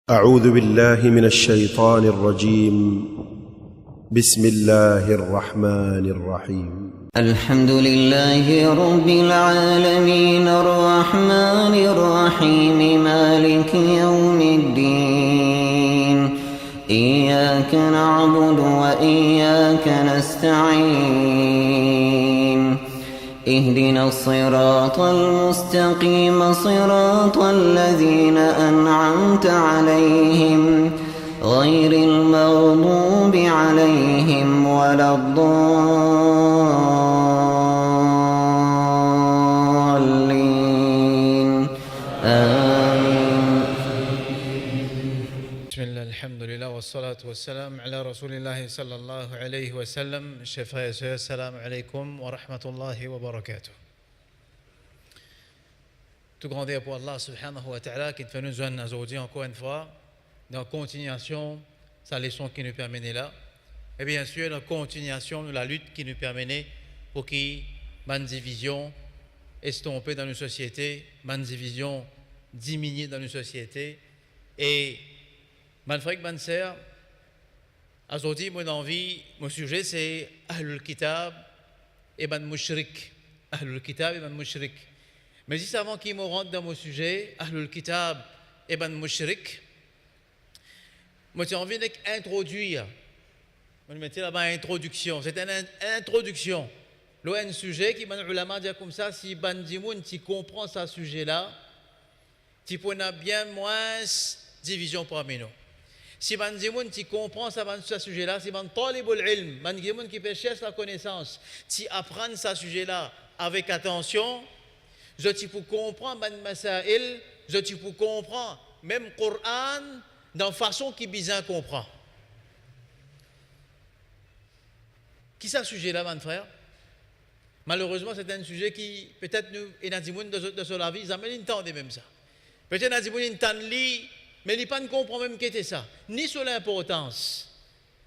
أعوذ بالله من الشيطان الرجيم. بسم الله الرحمن الرحيم. الحمد لله رب العالمين الرحمن الرحيم مالك يوم الدين إياك نعبد وإياك نستعين اهدنا الصراط المستقيم صراط الذين أنعمت عليهم غير المغضوب عليهم ولا الضالين آمين. بسم الله الحمد لله والصلاة والسلام على رسول الله صلى الله عليه وسلم. Chers frères et sœurs, salam alaikum wa rahmatullahi wa barakatuh. Tout grand est pour Allah subhanahu wa ta'ala qui fait nous joindre aujourd'hui encore une fois dans la continuation sa leçon qui nous permet là et bien sûr dans la continuation de la lutte qui nous permet pour qu'il y division estompée dans nos sociétés, division diminuée dans nos sociétés et mon frère, mon sœur, aujourd'hui, mon envie, mon sujet, c'est Ahlul Kitab et Ban Mushrik. Ahlul Kitab et Ban Mushrik. Mais juste avant qu'il me rentre dans mon sujet, Ahlul Kitab et Ban Mushrik, moi j'ai envie d'introduire. Je vais mettre là-bas introduction. C'est une introduction. Là, un sujet qui m'a ulama dit comme ça, si Ban Dimoun, tu comprends ce sujet-là, tu pourras bien moins division parmi nous. Si man dimoun tu comprends ce sujet-là, si man talibul ilm, man dimoun qui peut chercher la connaissance, tu apprends ce sujet-là avec attention, je tu peux comprendre man masail, je tu peux comprendre même Coran dans façon qui bien comprend. Qui ce sujet-là, mon frère? Malheureusement, c'est un sujet qui peut-être nous et Nadimoun de la vie, ils amènent une temps de même ça. Peut-être Nadimoun une temps li. Mais il ne comprend même qu'était ça, ni sur l'importance.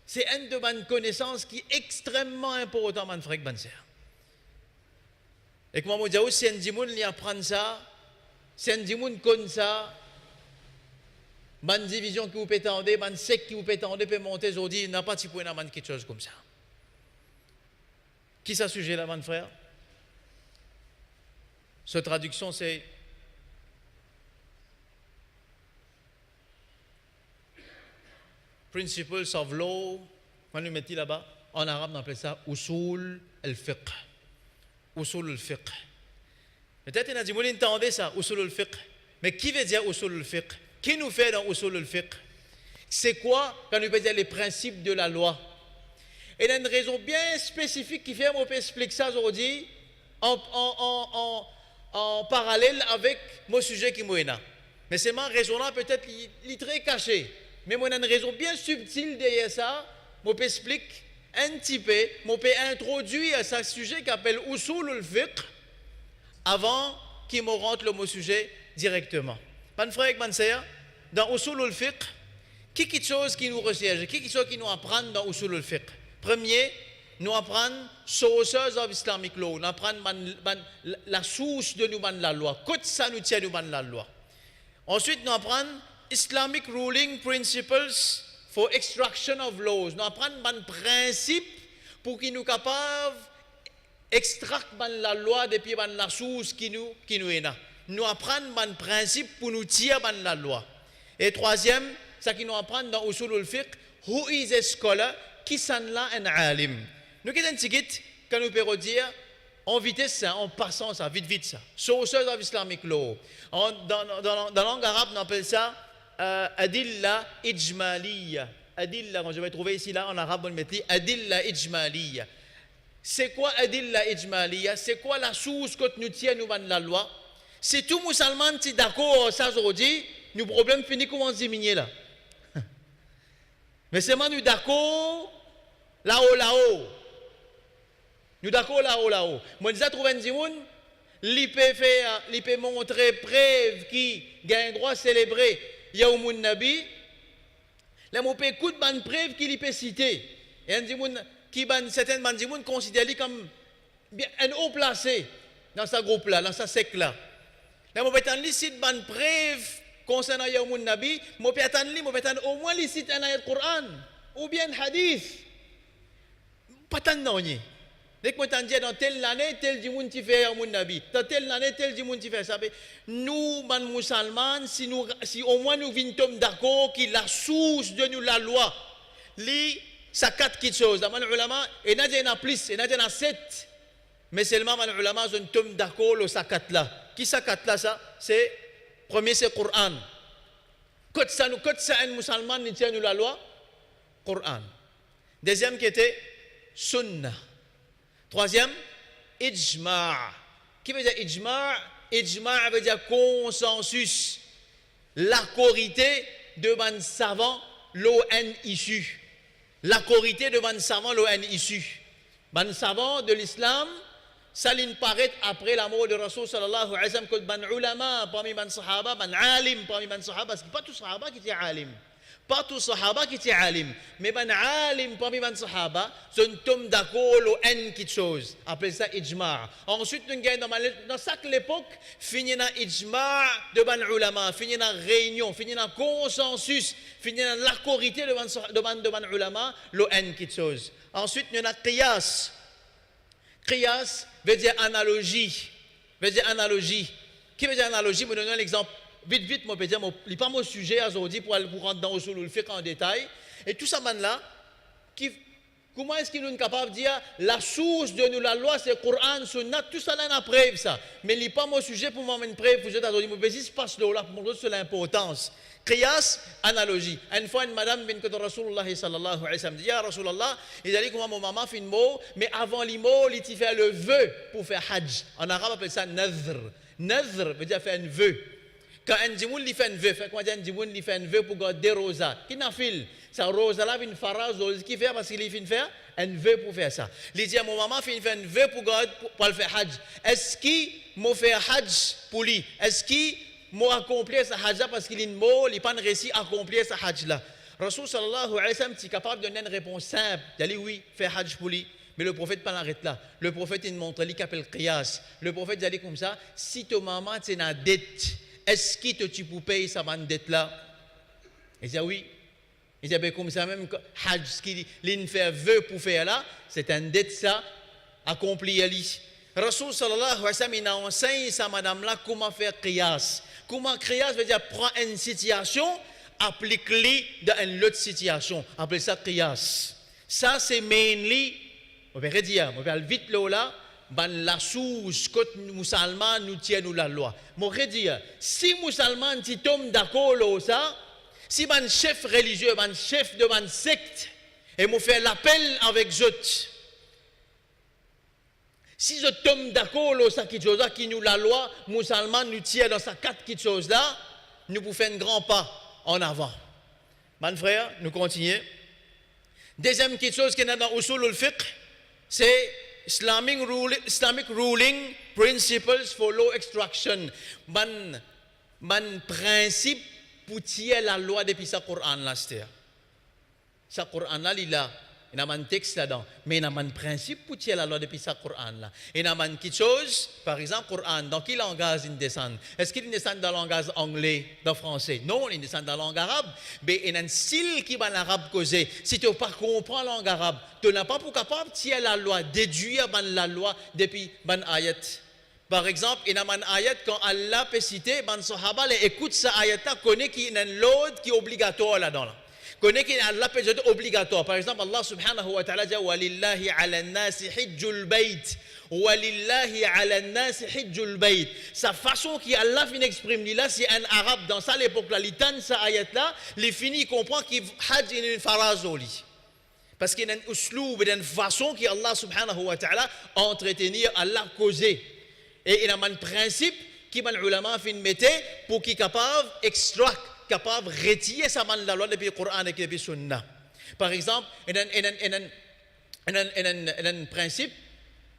C'est une de mes connaissances qui est extrêmement important, mon frère, mon sœur. Et comme je dis, si un dimoun lui apprend ça, si un dimoun connaît ça, ma division qui vous peut tendre, ma secte qui vous peut tendre, peut monter aujourd'hui, il n'a pas de point à quelque chose comme ça. Qui est ce sujet-là, mon frère? Cette traduction, c'est Principles of Law, on le met là-bas, en arabe on appelle ça Usul al-Fiqh. Usul al-Fiqh. Peut-être que vous entendez ça, Usul al-Fiqh. Mais qui veut dire Usul al-Fiqh? Qui nous fait dans Usul al-Fiqh? C'est quoi quand on peut dire les principes de la loi? Et il y a une raison bien spécifique qui fait qu'on peut expliquer ça aujourd'hui en parallèle avec mon sujet qui est là. Mais c'est ma raison là peut-être il est très caché. Mais moi, il y a une raison bien subtile derrière ça. Je peux expliquer un petit peu, je peux introduire ce sujet qui s'appelle Usul al-Fiqh avant qu'il me rentre le mot sujet directement. Mon frère et ma sœur, dans Usul al-Fiqh, quelque chose qui nous recherche, quelque chose qui nous apprend dans Usul al-Fiqh. Premier, nous apprenons sources of Islamic law, nous apprenons la source de nous la loi, qu'est-ce que ça nous tient nous la loi. Ensuite, nous apprenons Islamic ruling principles for extraction of laws. Nous apprenons un principe pour qu'il nous capable d'extraire la loi depuis la source qui nous est là. Nous apprenons un principe pour nous tirer la loi. Et troisième, ce qui nous apprend dans Usul al-Fiqh, who is a scholar, qui s'en là un alim. Nous avons un petit quand nous pouvons dire en vitesse ça, en passant ça, vite ça. Sources of Islamic law. Dans la langue arabe, on appelle ça Adilla ijmaliya. Adilla, quand je vais trouver ici là en arabe, on met Adilla ijmaliya. C'est quoi Adilla ijmaliya? C'est quoi la source que nous tient nous dans la loi? Si tout musulman est d'accord ça aujourd'hui, nos problèmes finissent comment diminuer là. Mais c'est moi nous d'accord là-haut. Nous d'accord là-haut. Moi déjà trouvé un dimoun, il peut montrer preuve qui gagne droit à célébrer Yaoumoun Nabi. Là, on peut écouter une preuve qu'il peut citer. Et un dimoun qui certains dimoun considèrent comme un haut placé dans ce groupe-là, dans ce secte-là. Là, on peut en licite une preuve concernant Yawmun Nabi, je peux attendre au moins les sites un ayat Coran, ou bien hadith. Pas tant non. Dès que je dis dans telle année, tel dimoun qui fait Yawmun Nabi, dans telle année, tel dimoun qui fait ça. Nous, les musulmans, si au moins nous venons d'accord que la source de nous, la loi, ça quatre quelque chose. Les ulama, il y en a plus, il y en a 7. Mais seulement les ulama sont d'accord sur ça quatre là. Qui ça quatre là ça? C'est premier c'est Coran. Quand ça un musulman nous tient nous la loi, Coran. Deuxième qui était Sunnah. Troisième, ijma'. Qui veut dire ijma'? Ijma' veut dire consensus. L'accorité de man savant, l'ON issu. L'accorité de man savant, l'ON issu. Man savant de l'islam, ça paraît après la mort de Rasul sallallahu alayhi wa sallam, que man ulama parmi man sahaba, man alim parmi man sahaba, parce que pas tous sahaba qui étaient alim. Pas tous sahaba qui étaient alim, mais man alim parmi man sahaba, sont tombés d'accord sur une petite chose. Appelle ça ijma'. Ensuite, nous avons dans chaque époque, fini na ijma' de man ulama, fini na réunion, fini na consensus, fini na l'accorité de man ulama, sur une petite chose. Ensuite, nous avons qiyas. Qiyas veut dire analogie. Qui veut dire analogie? Je vais donner un exemple. Vite, je vais dire, ce n'est pas mon sujet aujourd'hui pour rentrer dans le fiqh en détail. Et tout ça, là, comment est-ce qu'il nous est capable de dire la source de nous, la loi, c'est le Coran, Sunnah, tout ça, là, on a preuve, ça. Mais ce n'est pas mon sujet pour m'amener une preuve. Je vais dire, je passe là pour montrer sur l'importance. Qiyas, analogie. Une fois, une madame vient de Rasulullah sallallahu alayhi wa sallam dit, Ya Rasulullah, il a dit comment mon maman fait une mot, mais avant les mots, il fait le vœu pour faire hajj. En arabe, on appelle ça nadhr. Nadhr veut dire faire un vœu. Quand un djimoun lui fait un vœu, quand un djimoun lui fait un vœu pour garder rosa, qui n'a fait ça rosa là une phrase qui fait parce qu'il fait faire un vœu pour faire ça. Il dit mon maman fait un vœu pour le faire hajj. Est-ce qu'il m'a fait hajj pour lui? Est-ce qu'il m'a accompli sa hajj là parce qu'il est mort, il n'a pas réussi à accomplir sa hajj là? Rasul sallallahu alayhi wa sallam est capable de donner une réponse simple. Il dit oui, faire hajj pour lui. Mais le prophète pas l'arrête là. Le prophète il montre lui qu'appelle qiyas. Le prophète dit comme ça, si ta maman est en dette, est-ce que tu peux payer sa dette là? Il dit oui. Il dit comme ça même hajj ce qu'il fait vœu pour faire là, c'est une dette ça accompli ali. Rasul sallallahu alayhi wa sallam il enseigne sa madame là comment faire qiyas. Comment qiyas veut dire prendre une situation, applique-la dans une autre situation. Appelle ça qiyas. Ça c'est mainly on va dire, on va vite là, la source que les musulmans nous tiennent la loi. On va dire, si les musulmans sont d'accord avec ça, si un chef religieux, un chef de une secte, et on fait l'appel avec eux, si je tombe d'accord avec ça, qui nous la loi, les musulmans nous tiennent dans ces quatre choses là, nous pouvons faire un grand pas en avant. Mon frère, nous continuons. Deuxième chose qui est dans Usul al-Fiqh, c'est Islamic ruling principles for law extraction. Man principe pour tirer la loi depuis sa Coran là, c'est sa Coran là, il a un texte là-dedans, mais il a un principe pour tirer la loi depuis sa Coran là. Il a une petite chose, par exemple, Coran, dans quel langage il descend? Est-ce qu'il descend dans le langage anglais, dans le français? Non, il descend dans la langue arabe. Mais il y a un style qui va en arabe causer. Si tu ne comprends pas la langue arabe, tu n'es pas capable de tirer la loi, déduire la loi depuis ban ayat. Par exemple, il y a un ayat quand Allah peut citer, ban sahaba écoute sa ayat là, connaît qu'il y a une loi qui est obligatoire là-dedans. Connaît qu'il y a Allah peut être obligatoire. Par exemple, Allah subhanahu wa ta'ala dit walillahi ala nasi hijjul bayt. Walillahi ala nasi hijjul bayt. Sa façon qu'Allah finit exprimer là, c'est un arabe dans ça l'époque là, il tente sa ayat là, il finit comprend qu'il hajj est une phrase au lit. Parce qu'il y a un usloub, une façon qu'Allah subhanahu wa ta'ala entretenir Allah causé. Et il y a un principe qui les ulama fin mettre pour qu'il capable extraire capable de retirer sa main de la loi depuis le Coran et depuis le Sunna. Par exemple, il y a un principe,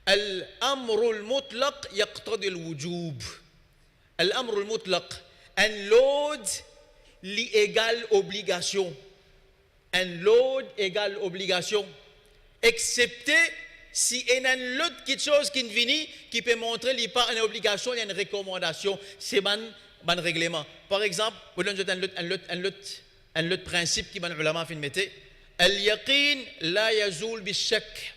Al-amru al-mutlaq yaqtadi al-wujub. Al-amru al-mutlaq, un load égale obligation. Un load égale obligation. Excepté si il y a une autre chose qui vient qui peut montrer qu'il n'y a pas une obligation, il y a une recommandation. C'est ban règlement. Par exemple, vous donnez un autre principe qui ban ulama fin mette. Al-yaqin la yazul bi-shak.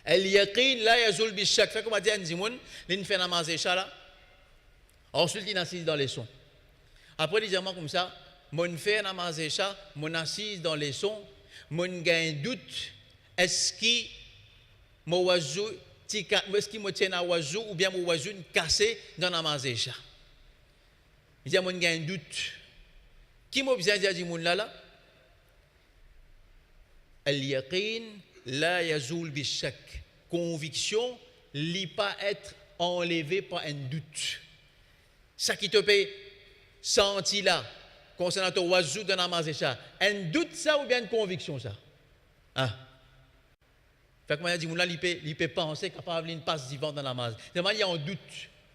Al-yaqin la yazul bi-shak. Fait comment dire Nzimoun, l'in fait namaz isha. Ensuite, il assise dans les sons. Après, il dit comme ça, mon fait namaz isha, mon assise dans les sons, mon gain doute, est-ce qu'il m'a wazou, est-ce qu'il m'a tient à wazou ou bien m'a wazou cassé dans namaz isha. Il dit mon gain doute. Qui m'a besoin de dire mon là? Al-yaqin la yazul bi-shak. Conviction, ne pas être enlevé par un doute. Ça qui te peut sentir là, concernant ton wazou de namaz ça, un doute ça ou bien une conviction ça? Ah. Fait que moi, je dis, il peut penser capable d'une passe divine dans la namaz. Il y a un doute.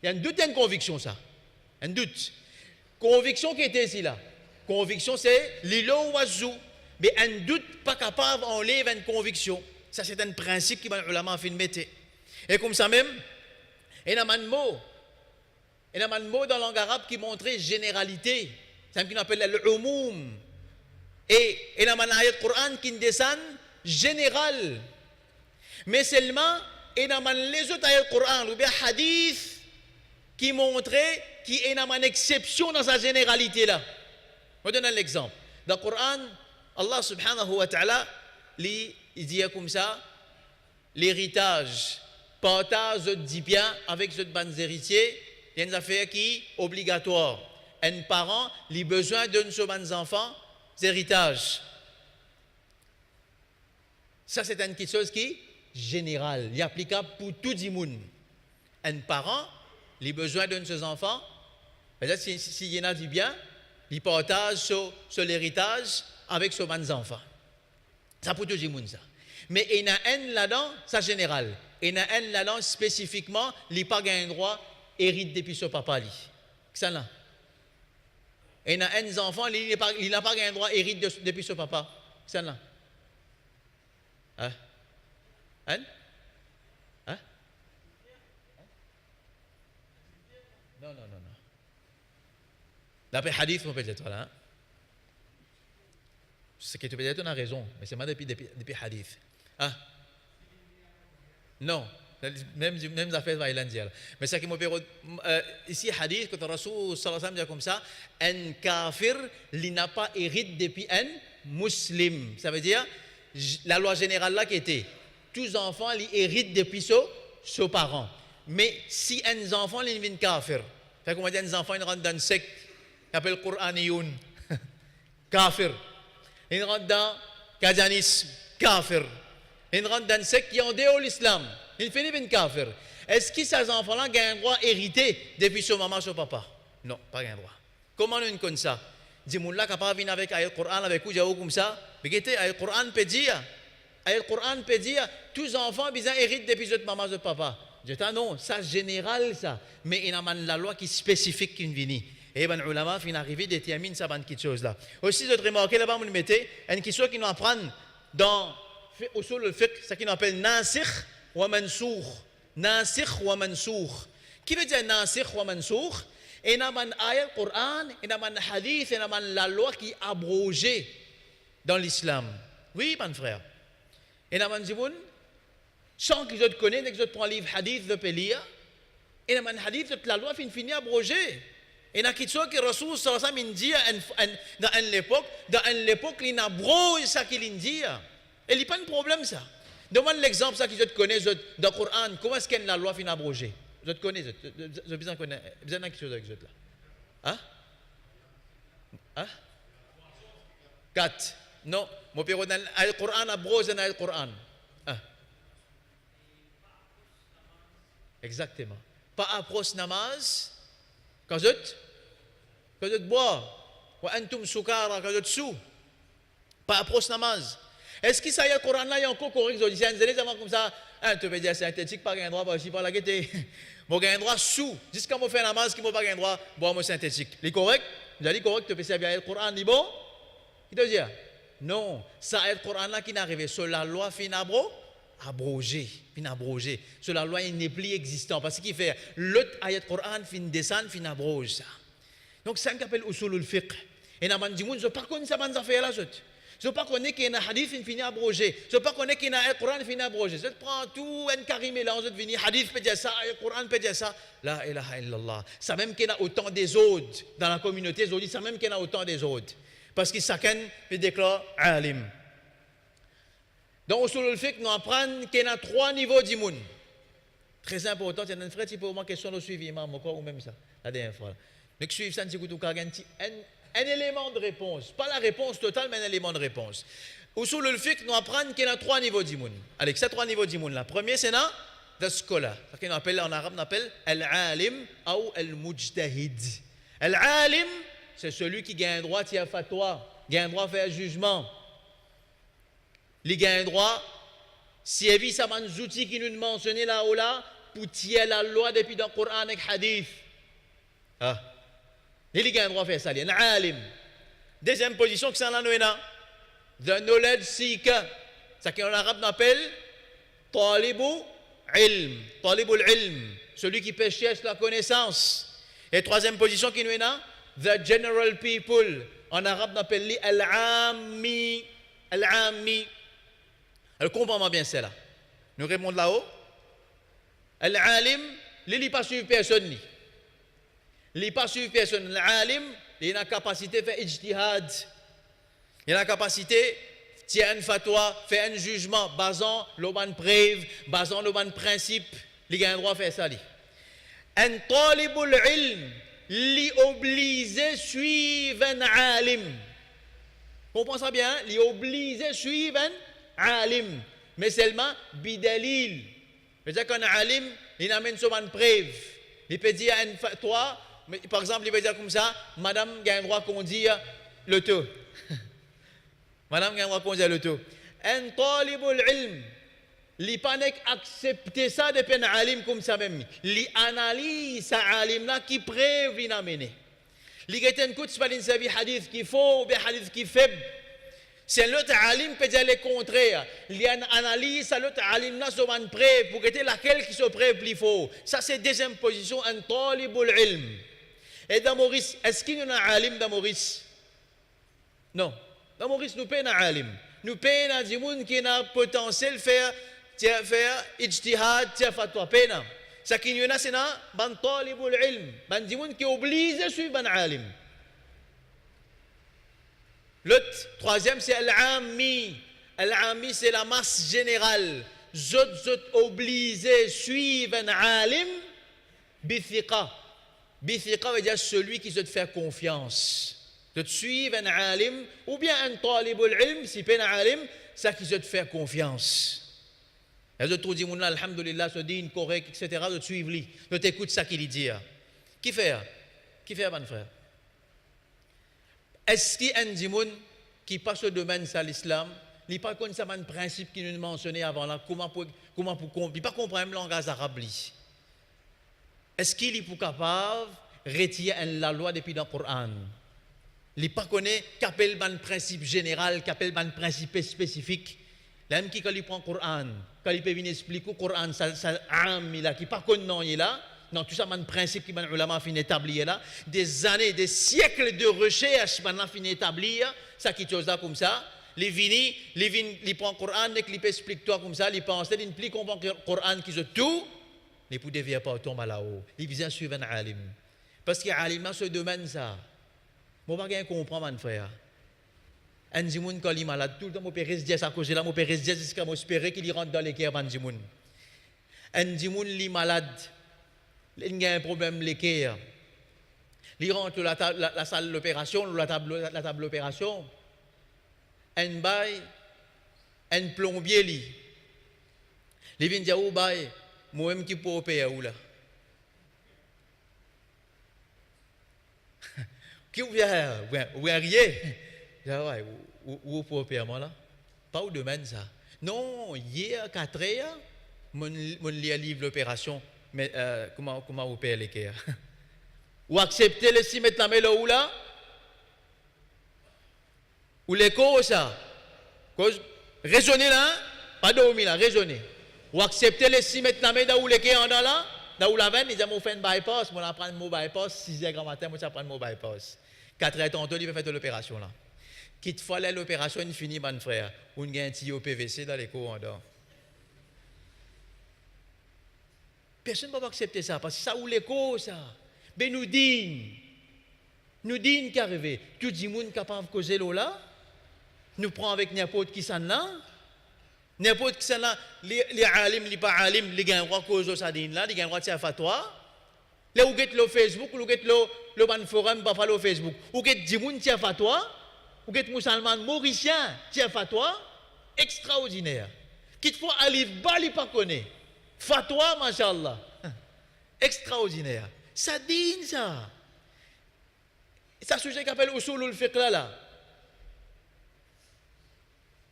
Il y a un doute et une conviction ça. Un doute. Conviction qui était ici là. Conviction c'est l'ilo wazou. Mais un doute pas capable d'enlever une conviction. Ça c'est un principe qui va ulama fin mettre. Et comme ça même, il y a un mot. Il y a un mot dans la langue arabe qui montrait généralité. C'est ce qu'on appelle l'umoum. Et il y a un ayat Coran qui descend général. Mais seulement, il y a les autres ayat Coran ou bien hadith qui montraient qu'il y a une exception dans sa généralité là. Je vous donne un exemple. Dans le Coran, Allah subhanahu wa ta'ala, il dit comme ça, l'héritage, partage de bien avec ce bons héritiers, il y a une affaire qui est obligatoire. Un parent a besoin de ses enfants héritages. Ça, c'est une chose qui est générale, il est applicable pour tout le monde. Un parent a besoin de ses enfants, peut-être s'il y en a du bien, il partage sur l'héritage avec ses enfants. Ça pour tout le monde, ça. Mais il y en a un là-dedans, ça général. Il y en a un là-dedans spécifiquement, il n'a pas un droit hérite depuis son papa. Ça là. Il y en a un enfant, il n'a pas un droit hérite depuis son papa. Ça là. Hein? Hein? Hein? Non. D'après hadith, on peut dire là. Ce que tu peux dire, tu as raison, mais c'est moi depuis hadith. Ah? Non, même affaire va y dire. Mais ce qui m'a fait ici hadith, quand le Rasoul sallallahu alayhi wa sallam dit comme ça, un kafir, il n'a pas hérité depuis un musulman. Ça veut dire, la loi générale là qui était, tous les enfants, ils héritent depuis ses parents. Mais si un enfant, il vient kafir, fait qu'on va dire un enfant, il rentre dans une secte, il appelle Qur'aniyoun, kafir. Il rentre dans le Qadianisme, kafir. Il rentre dans une secte qui est en dehors de l'islam. Il finit par kafir. Est-ce que ces enfants-là ont un droit hérité depuis son maman, son papa? Non, pas un droit. Comment on connaît ça? Dis-moi capable de venir avec le Coran, avec vous, comme ça. Mais le Coran peut dire, tous les enfants héritent depuis son maman, son papa. Je dis non, ça général ça. Mais il y a la loi qui est spécifique qui vient. Et ben ulama fin arrivé détermine ça ban quelque chose là. Aussi je remarquer là-bas vous mettez une question qui nous apprend dans usul al-fiqh, ça qui nous appelle nasikh wa mansoukh. Nasikh wa mansoukh. Qui veut dire nasikh wa mansoukh? Et dans un ayat Coran, et dans un hadith, et dans la loi qui est abrogée dans l'islam. Oui, mon frère. Et dans un ziboun, sans que je te connaisse, que je te prends le livre hadith de Pélia, et dans un hadith, la loi finit abrogée. Et dans quelque chose que Rasoul sallallahu alayhi wa sallam dit dans l'époque, il abroge ça qu'il dit. Et il n'y a pas de problème ça. Demande l'exemple ça que je te connais dans le Coran, comment est-ce que la loi finit abrogée? Je te connais, je besoin de quelque chose avec ça là. Hein? 4. Non, mon père dans le Coran abroge dans le Coran. Exactement. Pas approche namaz. Quand je bois, wa antum sukara, quand je sous, pas approche namaz. Est-ce que ça y est, le Coran là, il y a encore correct, je dis, comme ça, tu veux dire synthétique, pas un droit, pas aussi, pas la guetter. Moi, j'ai un droit sous, jusqu'à me faire namaz, qui m'a pas un droit, boire mon synthétique. Les correct, j'ai dit correct, tu peux servir le Coran, dit bon? Il te dit, non, ça est le Coran là qui n'est arrivé, sur la loi fin abrogé. Sur la loi, il n'est plus existant. Parce qu'il fait l'autre ayat Coran fin descend, fin abroge ça. Donc, c'est ce qu'on appelle usul al-fiqh. Et dans le monde, je ne sais pas comment ça va faire là. Je ne sais pas qu'il y a un hadith qui finit abrogé. Je ne sais pas qu'il y a un Coran qui finit abrogé. Je prends tout, un carré mélange, je finis hadith peut dire ça, un Coran peut dire ça. La ilaha illallah. Ça même qu'il y a autant des autres dans la communauté, je dis ça même qu'il y a autant des autres. Parce que chacun peut déclarer alim. Donc, usul al-fiqh, nous apprenons qu'il y a 3 niveaux d'imoun. Très important, il y a un frère qui pose une question de suivi, ou même ça, la dernière fois. Donc, suivre ça, un élément de réponse. Pas la réponse totale, mais un élément de réponse. Usul al-fiqh, nous apprenons qu'il y a 3 niveaux d'imoun. Avec ces 3 niveaux d'imoun, la première, c'est le scholar. En arabe, on appelle al-alim ou al-mujtahid. Al-alim, c'est celui qui a un droit à fatwa, qui a un droit à faire jugement. Il a un droit, si il y a des outils qui nous mentionnent là ou là, pour tirer la loi depuis dans le Coran et le Hadith. Il a un droit à faire ça. Il est un alim. Deuxième position, c'est the knowledge seeker. C'est ce qu'en arabe on appelle talibu ilm. Talibul ilm. Celui qui peut chercher la connaissance. Et troisième position, qui nous est là, the general people. En arabe on appelle al-ammi. Al-ammi. Alors, comprends-moi bien cela. Nous répondons là-haut. Al-alim, il n'est pas suivi personne. Il n'est pas suivi personne. L'alim, il a la capacité de faire ijtihad. Il a la capacité de tirer une fatwa, faire un jugement, basant le bon preuve, basant le bon principe. Il a un droit de faire ça. Un talibul ilm, il est obligé de suivre un alim. Comprenez ça bien? Il est obligé de suivre un alim. Mais seulement bidalil. C'est-à-dire qu'un alim, il amène sur une preuve. Il peut dire à une fatwa, par exemple, il peut dire comme ça, madame a un droit qu'on dise le taux. Madame a un droit qu'on dise le taux. Un talibul ilm, il n'a pas accepté ça depuis un alim comme ça même. Il analyse ce alim-là qui preuve il a amené. Il a un coup de spalin sa vie hadith qui faux ou bien hadith qui faible. Si l'autre alim peut dire le contraire, il y a une analyse à l'autre alim là sur une preuve pour que laquelle qui se preuve plus faux. Ça c'est deuxième position, un talibul ilm. Et dans Maurice, est-ce qu'il y a un alim dans Maurice? Non. Dans Maurice, nous payons un alim. Nous payons un dimoun qui a potentiel de faire ijtihad, faire fatwa. Payons. Ce qu'il y a, c'est un talibul ilm. Un dimoun qui est obligé de suivre un alim. L'autre, troisième, c'est al-ammi. Al-ammi, c'est la masse générale. Zot obligé de suivre un alim, bithiqa. Bithiqa veut dire celui qui se fait confiance. De suivre un alim, ou bien un talibul ilm, si pas un alim, c'est qui se fait confiance. Et de tout dire, alhamdulillah, se dit correct, etc., de suivre lui, de t'écouter ça qu'il dit. Qui fait? Qui fait, mon frère? Est-ce qu'il y a un dimoun qui passe au domaine de l'islam, il n'y a pas comme ça un principe qui nous mentionnait avant là, comment pour il n'y a pas comprendre le langage arabe. Est-ce qu'il est capable de retirer la loi depuis dans le Coran? Il n'est pas connaît qu'appelle un principe général, qu'appelle un principe spécifique. Même qui quand il prend le Coran, quand il peut venir expliquer le Coran, ça il a qui pas connaît là. Non, tout ça, c'est un principe qui les ulama fin établir là. Des années, des siècles de recherche, maintenant fin établir, ça qui chose là comme ça. Les vini, les prend le Coran, les explique toi comme ça, les pense, les ne comprend le Coran qui se tout, les pour dévier pas tomber là-haut. Ils viennent suivre un alim. Parce qu'il y a un alim dans ce domaine ça. Moi, je ne comprends pas, mon frère. Un dimoun quand il est malade, tout le temps, mon père reste à cause de là, mon père reste jusqu'à m'espérer qu'il rentre dans les cœurs, un dimoun. Un dimoun, il est malade. Il y a un problème l'équerre. Il rentre la salle de l'opération, la table d'opération. Un bail, un plombier li. Il vient dire oh bail, moi-même qui peux opérer où là. Qui ou bien rien. Où pour opérer moi là? Pas au domaine ça. Non, hier 4 heures, mon livre l'opération. Mais comment opérer les cœurs? Ou accepter les 6 mettre la main là ou là? Ou les causes ça? Raisonner là, pas dormir là, raisonner. Ou accepter les 6 mettre la main là ou les cœurs en là? Dans la veine, ils ont fait un bypass, moi prendre un mot bypass, 6h grand matin, moi je prends un mot bypass. 4h tantôt, il va faire l'opération là. Quitte fois l'opération est finie, mon frère. On a un tuyau PVC dans les cours en dehors. Personne ne va accepter ça, parce que ça ou l'écho, ça. Mais nous disons qu'arrivé, tout le monde capable de causer l'eau là, nous prenons avec n'importe qui s'en là, n'importe qui s'en là, les alim, les pas alim, les gens qui cause ça là, les gens qui faire fatwa, là où get le Facebook, ou get le ban forum, pas le Facebook, ou get du monde qui a fatwa, ou get musulman mauricien qui a fatwa, extraordinaire. Qu'il faut aller bali pas connaît. Fatwa, mashallah. Extraordinaire. Ça dit ça. C'est un sujet qui appelle Usulul Fiqh là.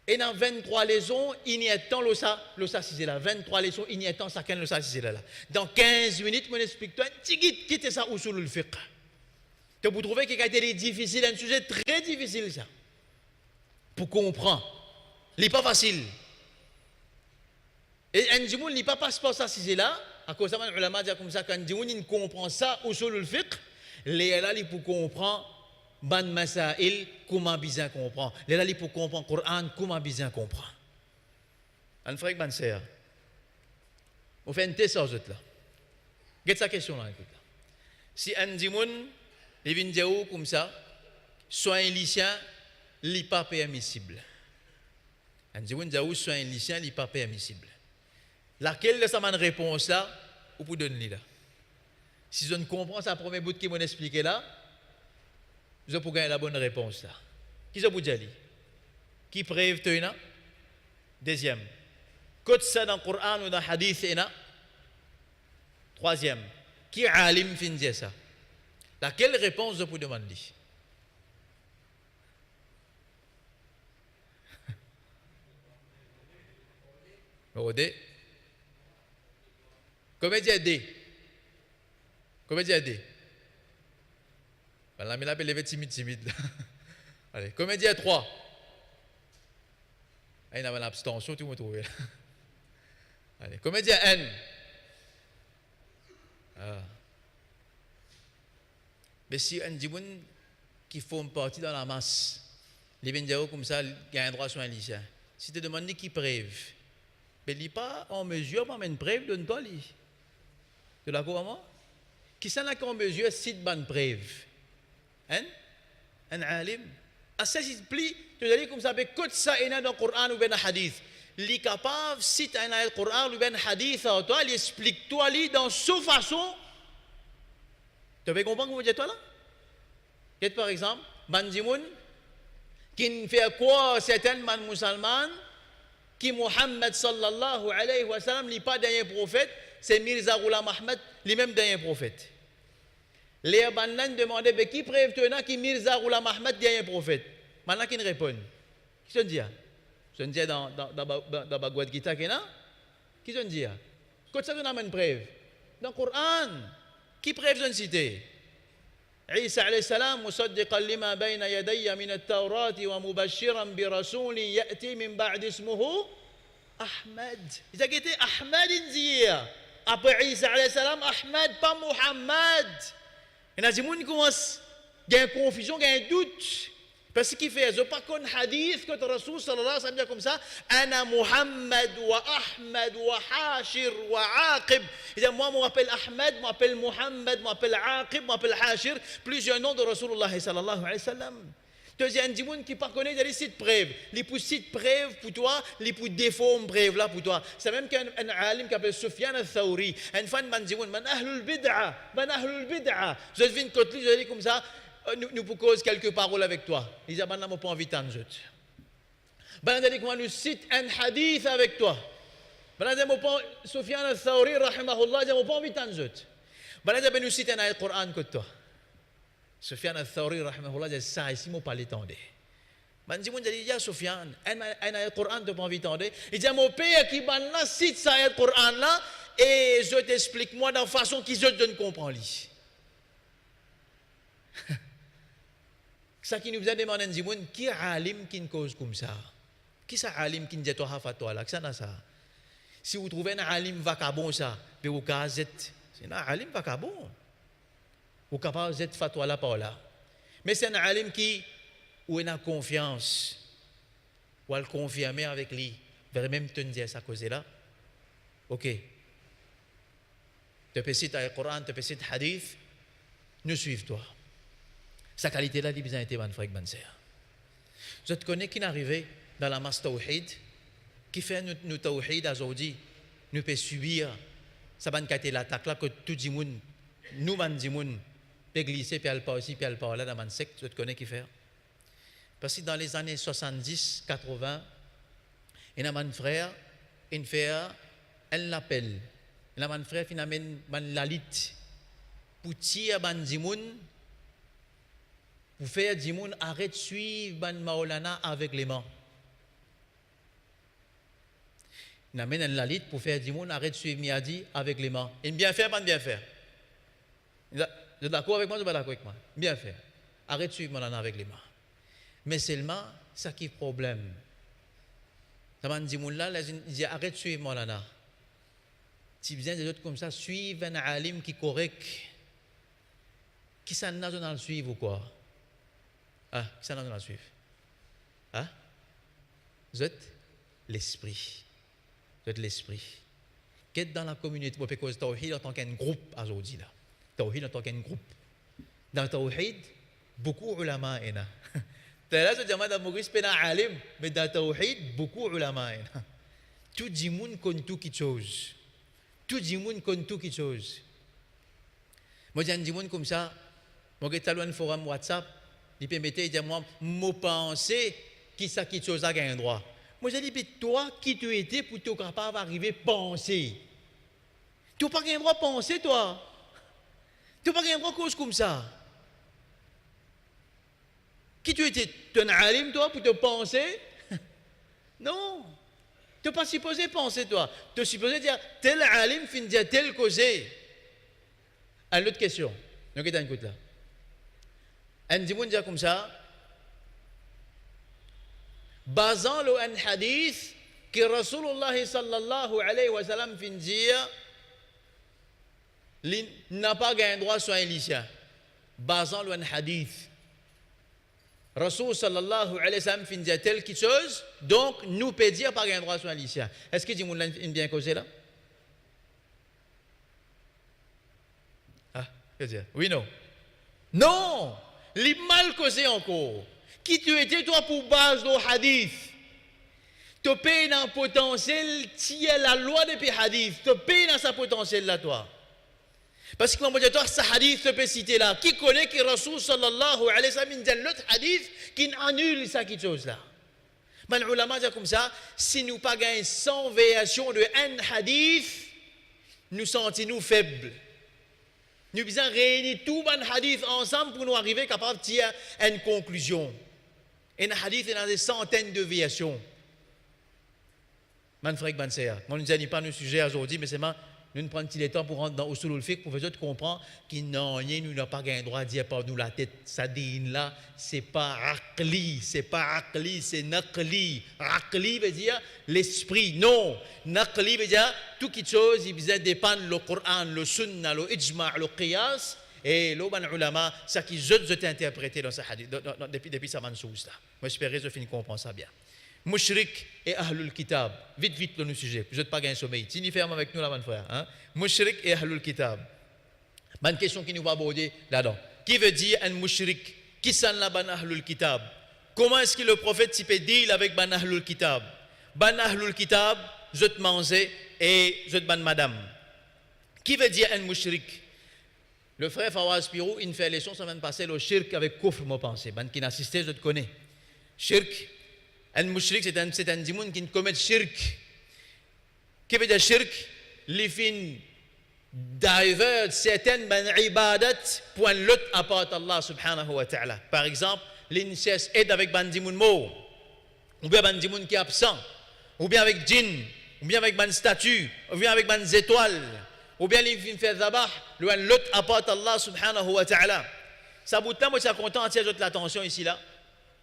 Et dans 23 leçons, il y a tant le ça c'est là. 23 leçons, il y a tant chacun le ça c'est là. Dans 15 minutes, je m'explique toi, tigit, qui était ça Usulul Fiqh. Donc vous trouvez qu'il a été difficile, un sujet très difficile ça. Pour comprendre. Il n'est pas facile. Et un djimoun n'est pas passe par ça si là, à cause de l'ulama dit comme ça, quand un djimoun comprend ça, usul al-fiqh, les là, il pour comprendre ban masail, comment bien comprendre. Les là, il pour comprendre le Coran, comment bien comprendre. Un frère ban sœur. On fait un test aux autres là. Regarde sa question là, écoute là. Si un djimoun, il vient dire comme ça, soit un lycéen, il n'est pas permissible. Un djimoun dit soit un lycéen, il n'est pas permissible. Laquelle de sa réponse là, vous pouvez donner là. Si je ne comprends ça, premier bout qui m'a expliqué là, je peux gagner la bonne réponse là. Qui vous dit? Qui preuve tu là? Deuxième. Qu'est-ce ça dans le Coran ou dans le Hadith là? Troisième. Qui alim fin dit ça? Laquelle réponse je peux demander? Rodé. Comédien D. Comédien D. Là, mais là, il est timide. Allez, comédien 3. Il y a une abstention, tu me trouves. Allez, comédien N. Ah. Mais si un djimoun qui forme partie dans la masse, les bénédicts comme ça, il a un droit sur un lycéen. Si tu demandes qui preuve, mais il n'est pas en mesure, pas une preuve, donne-toi lui. Tu es d'accord avec moi? Qui s'en a qu'en mesure, cite bonne preuve? Hein? Un alim. À ça, s'il te plaît, tu dis comme ça, mais qu'est-ce que ça est dans le Coran ou dans le Hadith? Il est capable, cite un ayat Coran ou dans le Hadith, toi, il explique toi, lui, dans sa façon. Tu peux comprendre comment je dis toi là? Par exemple, Bandimoun, qui ne fait quoi certains man musulmans, qui Muhammad sallallahu alayhi wa sallam n'est pas dernier prophète, c'est Mirza Ghulam Ahmad, lui-même dernier prophète. Les Abanlan demandaient, mais qui preuve qui Mirza Ghulam Ahmad dernier prophète? Maintenant, qui ne répond? Qui se dit? Je ne dis dans Bhagavad Gita, qui se dit? Qu'est-ce que ça une preuve? Dans le Coran, qui preuve de citer? عيسى عليه السلام مصدقا لما بين يدي من التوراة ومبشرا برسول يأتي من بعد اسمه أحمد. إذا قلت أحمد نزيه أبو عيسى عليه السلام أحمد pas Muhammad. Et là, il commence il y a une confusion, il y a un doute. Parce qu'il fait, je ne pas qu'on hadith que le Rasoul sallallahu alayhi wa sallam comme ça, Ana Muhammad wa Ahmad wa Hashir wa Aqib. Il dit, moi, je m'appelle Ahmad, je m'appelle Muhammad, je m'appelle Aqib, je m'appelle Hashir, plusieurs noms de Rasulullah sallallahu alayhi wa sallam. Deuxième, il y a un qui ne connaît pas les sites preuves. Les pour sites preuves pour toi, les pour défaut preuves là pour toi. C'est même qu'un alim qui s'appelle Sufyan al-Thawri, un fan man dit, man ahlul bid'a, man ahlul bid'a. Je viens de côté, je dis comme ça, nous pour cause quelques paroles avec toi. Il dit, ben, n'a pas envie de t'en jeter. Ben, dit, comment nous cite un hadith avec toi. Ben, dit, Sufyan al-Thawri, rahimahullah, dit, n'a pas envie de t'en jeter. Ben, dit, nous cite un ayat Coran que toi. Sufyan al-Thawri, rahimahullah, dit, ça ici, moi, pas l'étendre. Ben, dit, il dit, ya Sufyan, un ayat Coran, tu pas envie d'entendre. Il dit, mon père qui ban là, cite ça ayat Coran là, et je t'explique, moi, dans la façon qu'ils je ne comprends pas. Ça qui nous a demandé un dimoun, qui est alim qui ne cause comme ça? Qui est alim qui ne dit toi fatwa là? Ça n'a ça. Si vous trouvez un alim vacabon ça, puis vous gazette C'est un alim pas bon. Ou capable d'être fatwa là par là. Mais c'est un alim qui où il a confiance, ou elle confirmer avec lui, vers même te dire ça cause là. OK. Tu peux citer le Coran, tu peux citer le hadith, nous suivons toi. Sa qualité là, il a été ban frère ban sœur. Je te connais qui est arrivé dans la masse tawhid, qui fait nous tawhid aujourd'hui, nous peut subir ça ban kate l'attaque là que tout le monde nous ban di monde peut glisser puis elle pas aussi puis elle pas là dans man secte, je te connais qui fait. Parce que dans les années 70, 80, il y a un frère, une frère, elle l'appelle. Il y a un frère qui amène la lit pour tirer ban dimoun, pour faire dimoun arrête de suivre ban Maolana avec les mains. Il amène la lit pour faire dimoun arrête de suivre Miadi avec les mains. Il bien faire, pas bien faire. Vous êtes d'accord avec moi ou pas d'accord avec moi? Bien faire. Arrête de suivre Maolana avec les mains. Mais seulement, ça qui est problème. Ça m'a dit, il dit, arrête de suivre Maulana. Si vous avez des autres comme ça, suivez un alim qui est correct. Qui s'en a dans le suivre ou quoi? Ah, qui s'en a dans le suivre? Ah? Vous êtes l'esprit. Vous êtes l'esprit. Qui est dans la communauté? Parce que Tawhid en tant qu'un groupe aujourd'hui là. Tawhid en tant qu'un groupe. Dans Tawhid, beaucoup d'ulama est là. Là, je dis, Madame Maurice, c'est un alim, mais dans le tawhid, beaucoup d'ulama. Tout le monde connaît tout qui chose. Tout le monde connaît tout qui chose. Moi, j'ai un monde comme ça, moi, j'ai un forum WhatsApp, il peut mettre, il dit, moi, je pense qui ça qui chose a un droit. Moi, j'ai dit, toi, qui tu étais pour te capable d'arriver à penser? Tu n'as pas un droit de penser, toi. Tu n'as pas un droit de cause comme ça. Qui tu étais? Tu es un alim, toi, pour te penser? Non. Tu n'es pas supposé penser, toi. Tu es supposé dire, tel alim fin dire tel causé. À l'autre question. Donc, écoute là. Un dit dire comme ça, basant le un hadith que Rasulullah sallallahu alayhi wa sallam fin dire, n'a pas gagné droit sur un lycéen. Basant le un hadith. Rasul sallallahu alayhi wa sallam fin dire telle chose, donc nous peut dire pas un droit sur un lycéen. Est-ce que dis-moi une bien causé là? Ah, que dire? Oui, non. Non! Les mal causé encore. Qui tu étais toi pour base le hadith? Tu payes dans le potentiel, tu es la loi depuis hadith. Tu payes dans sa potentiel là toi. Parce que moi, toi, ce hadith se peut citer là. Qui connaît que Rasul sallallahu alayhi wa sallam dit l'autre hadith qui annule ça qui chose là. Mais les ulama disent comme ça, si nous pas gagnons 100 variations de un hadith, nous sentons-nous faibles. Nous devons réunir tout un hadith ensemble pour nous arriver capable de tirer une conclusion. Et un hadith il y a des centaines de variations. Manfred Bansea, on ne dit pas le sujet aujourd'hui, mais c'est nous prenons le temps pour rentrer dans Usul al-Fiqh pour faire comprendre qu'il nous n'a pas un droit de dire par nous la tête. Ça dit là, c'est pas aqli, c'est naqli. Aqli veut dire l'esprit. Non, naqli veut dire toute chose, il besoin dépendre le Coran, le Sunna, le Ijma', le Qiyas. Et l'Oban Ulama, ça qui je t'ai interprété dans ce hadith, depuis sa mansous là. Moi, j'espère que je finis comprendre ça bien. Mushrik et Ahlul Kitab. Vite, le sujet. Je ne vais pas gagner sommeil. Si nous ferme avec nous là, mon frère. Hein? Mushrik et Ahlul Kitab. Bonne question qui nous va aborder là-dedans. Qui veut dire un mushrik? Qui s'en la ban Ahlul Kitab? Comment est-ce que le prophète s'y peut deal avec ban Ahlul Kitab? Ban Ahlul Kitab, je te mangeais et je te ban madame. Qui veut dire un mushrik? Le frère Fawaz Pirou, il fait les leçons, ça vient de passer le shirk avec kufr, moi pensé. Ban qui n'assistait, je te connais. Shirk. Un mushrik, c'est un dimoun qui commet shirk. Qui veut dire shirk? Les fins divers certaines ibadat pour l'autre à part Allah subhanahu wa ta'ala. Par exemple, l'inceste aide avec ban dimoun mort, ou bien ban dimoun qui est absent, ou bien avec djinn, ou bien avec ban statue, ou bien avec ban étoiles, ou bien les fins fait zabah, l'autre à part Allah subhanahu wa ta'ala. Ça bout de temps, moi, je suis content d'attirer l'attention ici là.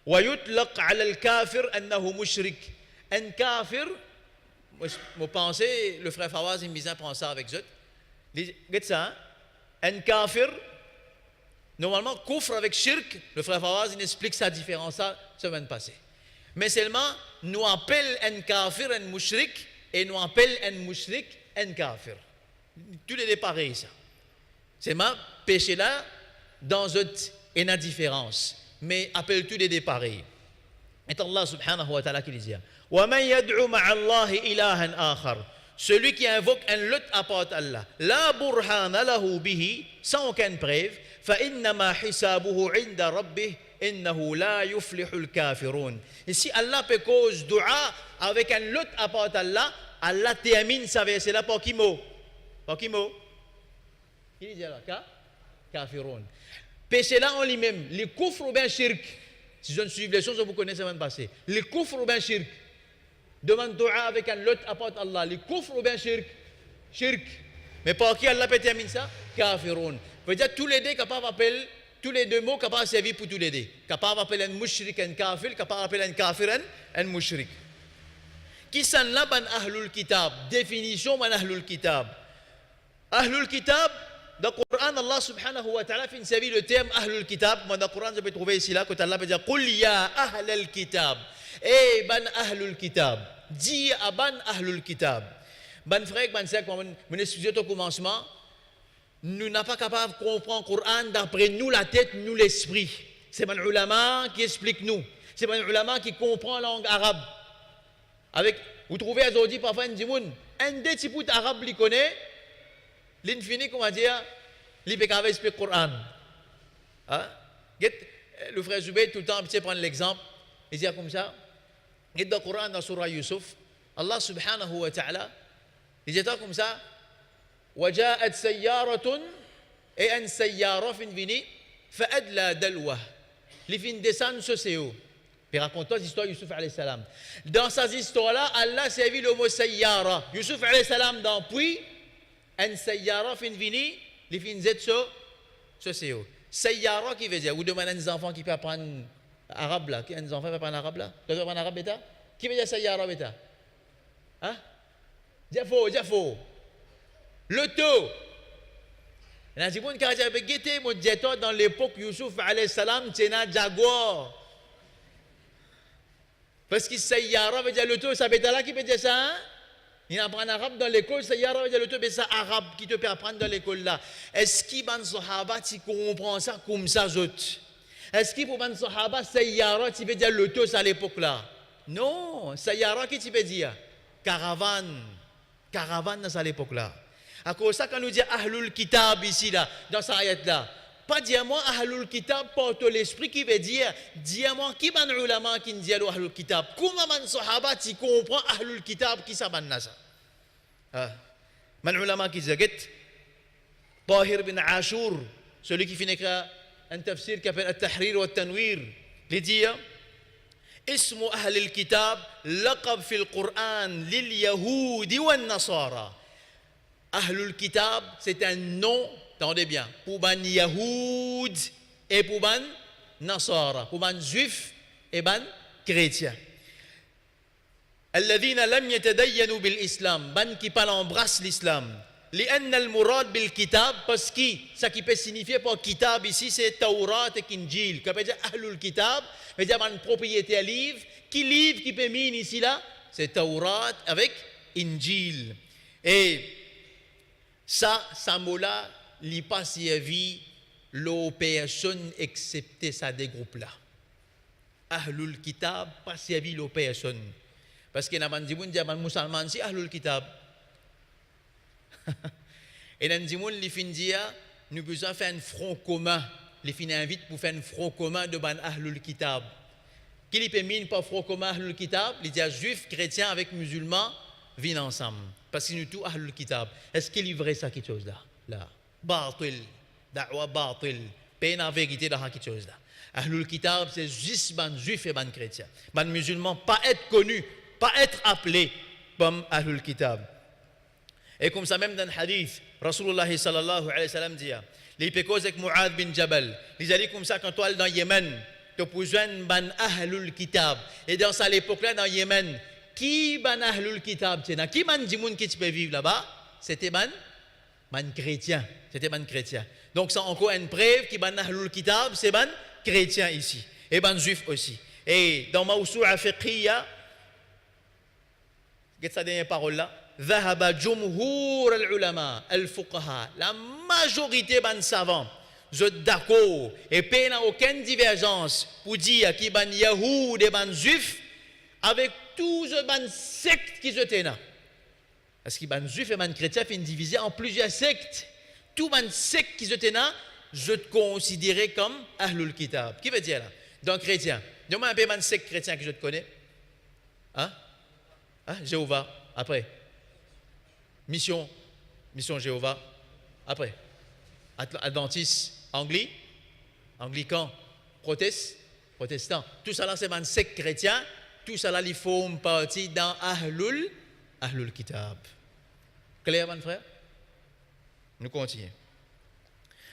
ويطلق على الكافر أنه مشرك. Un kafir, moi pensais, le frère Fawaz, il me disait, prend ça avec eux. Regarde ça, hein? Un kafir, normalement, kufr avec shirk, le frère Fawaz, il explique sa différence, ça, semaine passée. Mais seulement, nous appelle un kafir un mushrik et nous appelle un mushrik un kafir. Tous les deux pareils, ça. C'est ma péché là, dans autre, et la différence. Mais appelle tous les deux pareils. Et Allah subhanahu wa ta'ala qui dit وَمَنْ يَدْعُ مَعَ اللَّهِ إِلَهًا آخَرَ. Celui qui invoque un autre à part Allah, la burhana lahu bihi, sans aucune preuve, فَإِنَّمَا حِسَابُهُ عِنْدَ رَبِّهِ إِنَّهُ لَا يُفْلِحُ الْكَافِرُونَ. Et si Allah peut cause dua avec un autre à part Allah, Allah termine sa verset là par qui mot? Par qui mot? Il dit là, kafirun. Péché là en lui-même, les kufr ou bien shirk. Si je ne suis les choses que vous connaissez même passé. Les kufr ou bien shirk. Demande dua avec un lot à part Allah. Les kufr ou bien shirk. Shirk. Mais par qui Allah peut terminer ça? Kafirun. Veut dire tous les deux capables d'appeler, tous les deux mots capables de servir pour tous les deux. Capable d'appeler un mushrik un kafir, capable d'appeler un kafir un mushrik. Qui sont là ban ahlul kitab? Définition ban ahlul kitab. Ahlul kitab, dans le Coran, Allah subhanahu wa ta'ala fait servir le terme ahlul kitab. Moi, dans le Coran, je peux trouver ici là, quand Allah peut dire Qul ya ahlul kitab. Eh, ban ahlul kitab. Dis à ban ahlul kitab. Ban frère, ban sœur, comme mon expliqué au commencement, nous n'avons pas capable de comprendre le Coran d'après nous la tête, nous l'esprit. C'est ban ulama qui explique nous. C'est ban ulama qui comprend la langue arabe. Avec, vous trouvez aujourd'hui parfois un des types d'arabe qui connaît. L'infini, comment dire, il peut expliquer le Coran. Hein? Le frère Zubayr, tout le temps, il prend l'exemple, il dit comme ça. Dans le Coran, dans la surah Yusuf, Allah subhanahu wa ta'ala, il dit comme ça. وجاءت سيارة et un سيارة fin vini فأدلى دلوة les fin descendent sur CO. Puis raconte l'histoire de Yusuf alayhi salam. Dans ces histoires-là, Allah a servi le mot sayyara. Yusuf alayhi salam dans puis un sayyara fin vini les fin z sur CO. Sayyara qui veut dire, vous demandez à des enfants qui peuvent apprendre arabe là, un enfant peut apprendre arabe là, tu peux apprendre arabe bêta? Qui veut dire sayyara bêta? Hein? Jafo. Le taux. Il a dit, bon, quand j'avais guetté mon diéto dans l'époque Yusuf alayhi salam, c'est un jaguar. Parce que sayyara veut dire le taux, ça veut dire là qui peut dire ça, hein? Il apprend arabe dans l'école, sayyara veut dire le taux, mais c'est arabe qui te peut apprendre dans l'école là. Est-ce qu'il ban sahaba, tu comprends ça comme ça, autres? Est-ce qu'il pour ban sahaba, sayyara, tu veux dire le taux à l'époque là? Non, sayyara, qui tu peux dire? Caravane. Caravane dans à l'époque là. À cause de ça, quand nous disons Ahlul Kitab ici, là, dans cette ayat-là, pas dire-moi Ahlul Kitab porte l'esprit qui veut dire, dis-moi qui ban ulama qui dit Ahlul Kitab. Comment man sahaba tu comprends Ahlul Kitab qui ça ban ça? Man ulama qui dit, Tahir bin Ashur, celui qui finit écrire un tafsir qui appelle Al-Tahrir wa Tanwir, il dit, اسم أهل الكتاب لقب في القرآن لليهود والنصارى. Ahlul Kitab, c'est un nom, attendez bien, pour ban Yahoud et pour ban Nasara, pour ban Juif et ban Chrétien. الذين لم يتدينوا بالإسلام, ban qui pas embrasse l'islam. لأن المراد بالكتاب, parce que ça qui peut signifier par kitab ici, c'est Taurat et Injil. Quand on dit Ahlul Kitab, on dit ban propriétaire livre. Qui livre qui peut mine ici là? C'est Taurat avec Injil. Et ça mot-là, il n'y a pas servi l'eau personne excepté ça des groupes-là. Ahlul Kitab, pas servi l'eau personne. Parce que n'a dit musulman si Ahlul Kitab. Et dans dit les fin dire nous besoin faire un front commun. Les fin invite pour faire un front commun de ban Ahlul Kitab. Qui les permet pas front commun Ahlul Kitab, les dire juifs, chrétiens avec musulmans vivent ensemble. Parce que nous tous Ahlul Kitab. Est-ce qu'il livrait ça quelque chose là? Là. Batil. Da'wa batil. Peine en vérité dans quelque chose là. Ahlul Kitab, c'est juste ban juif et ban chrétien. Ban musulman, pas être connu, pas être appelé comme Ahlul Kitab. Et comme ça même dans le hadith, Rasulullah sallallahu alayhi wa sallam dit, les pécos avec Mu'ad bin Jabal, ils allaient comme ça quand tu es dans Yémen, tu peux joindre ban Ahlul Kitab. Et dans ça l'époque là dans Yémen, qui ban Ahlul Kitab, qui ban dimoun qui peut vivre là-bas, c'était ban ban chrétien. C'était ban chrétien. Donc c'est encore une preuve qui ban ahlul kitab, c'est ban chrétien ici. Et ban juif aussi. Et dans Mawsu'a fiqhiyya, qu'est-ce que ça dernière parole là? ذهب جمهور العلماء الفقهاء, la majorité ban savants, je d'accord et pas n'a aucune divergence pour dire qui ban yahoud et ban juif avec tous les ban sectes qui étaient là. Parce que ban juif et ban chrétien fait une division en plusieurs sectes. Tous ban sectes qui étaient là, je te considérais comme ahlul kitab. Qui veut dire là? Donc chrétien. Dis-moi un peu ban secte chrétien que je te connais. Hein? Hein? Jéhovah. Après. Mission Jéhovah. Après. Adventiste, Anglican, Protestant. Tout ça là, c'est un secte chrétien. Tout ça là, ils font partie dans Ahlul Kitab. Clair, mon frère? Nous continuons.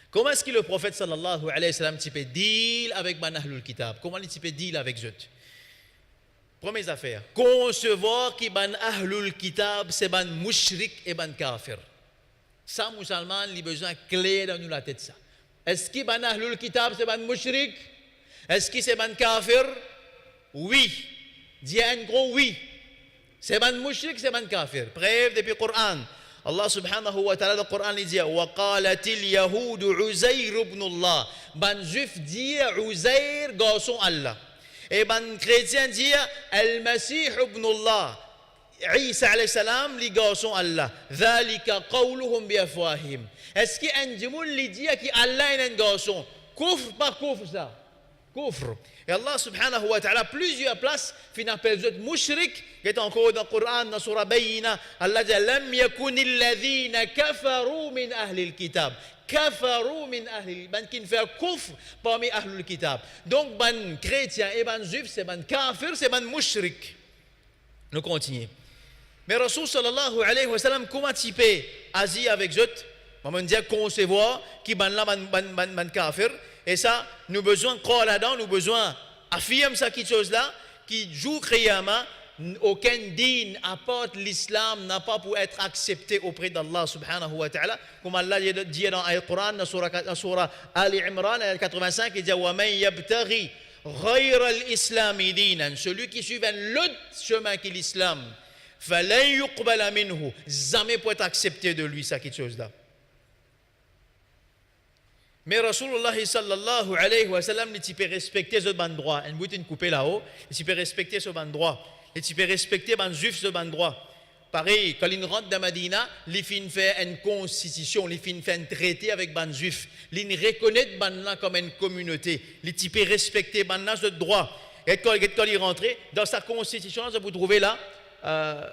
Comment est-ce que le prophète sallallahu alayhi wa sallam peut deal avec ban Ahlul Kitab? Comment il peut deal avec eux? Première affaire, concevoir que ban Ahlul Kitab, c'est ban mushrik et ban kafir. Ça, musulman, il a besoin clair dans nous la tête ça. Est-ce que ban Ahlul Kitab, c'est ban mushrik? Est-ce que c'est ban kafir? Oui. Dis un gros oui. C'est ban mushrik, c'est ban kafir. Preuve depuis le Coran. Allah subhanahu wa ta'ala dans le Coran il dit وَقَالَتِ الْيَهُودُ عُزَيْرُ ابْنُ اللَّهِ. Ban juif dit Uzair, garçon Allah. Et ban chrétien dit Al-Masih ibn Allah. Isa alayhi salam, les garçons Allah. Dhalika qawluhum bi afwahim. Est-ce qu'un djimoul li dit qu'Allah est un garçon? Kufr par kufr ça. Kufr. Et Allah subhanahu wa ta'ala, plusieurs places, fin appelle les autres mushrik, qui est encore dans le Coran, dans la surah Bayina, Allah dit Lam yakun alladhina kafaru min ahli al-kitab. Kafaru min ahli, ban qui fait kufr parmi ahli al-kitab. Donc, ban chrétien et ban juif, c'est ban kafir, c'est ban mushrik. Nous continuons. Mais Rasul sallallahu alayhi wa sallam, comment tu peux agir avec eux? On va dire concevoir qui ban là, ban kafir. Et ça, nous avons besoin de croire là-dedans, nous avons besoin d'affirmer ça, quelque chose là, qui joue Qiyamah, aucun din apporte l'islam n'a pas pour être accepté auprès d'Allah subhanahu wa ta'ala. Comme Allah dit dans le Coran, dans la surah Ali Imran, 85, il dit وَمَنْ يَبْتَغِي غَيْرَ الْإِسْلَامِ دِينًا. Celui qui suit l'autre chemin que l'islam, فَلَنْ يُقْبَلَ مِنْهُ. Jamais pour être accepté de lui, ça, quelque chose là. Mais Rasulullah sallallahu alayhi wa sallam, il peut respecter ce ban droit. Une boutique coupée là-haut, il peut respecter ce ban droit. Il peut respecter ban juif ce ban droit. Pareil, quand il rentre dans Medina, il fait une constitution, il fait un traité avec ban juif. Il reconnaît ban là comme une communauté. Il peut respecter ban là ce droit. Et quand il rentre dans sa constitution, vous trouvez là,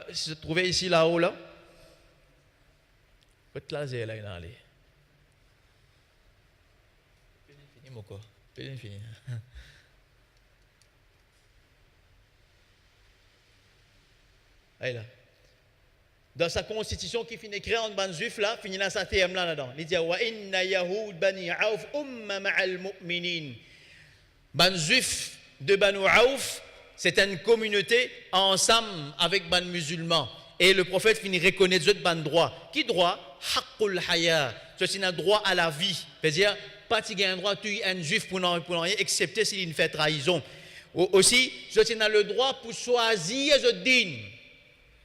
vous trouvez ici là-haut là. Votre là, là, il est allé. Moko, fini. Allez là. Dans sa constitution qui finit écrite en ban juif là, finit dans sa thème là dedans. Il dit wa inna yahud bani Auf umma ma'al mu'minin. Ban juif de Banu Auf, c'est une communauté ensemble avec ban musulmans. Et le prophète finit reconnaître ce ban droit. Qui droit? Haqqul haya. C'est un droit à la vie. C'est-à-dire pas tu as un droit tu es un juif pour rien excepté s'il une fait trahison. Aussi, je tiens le droit pour choisir ce din.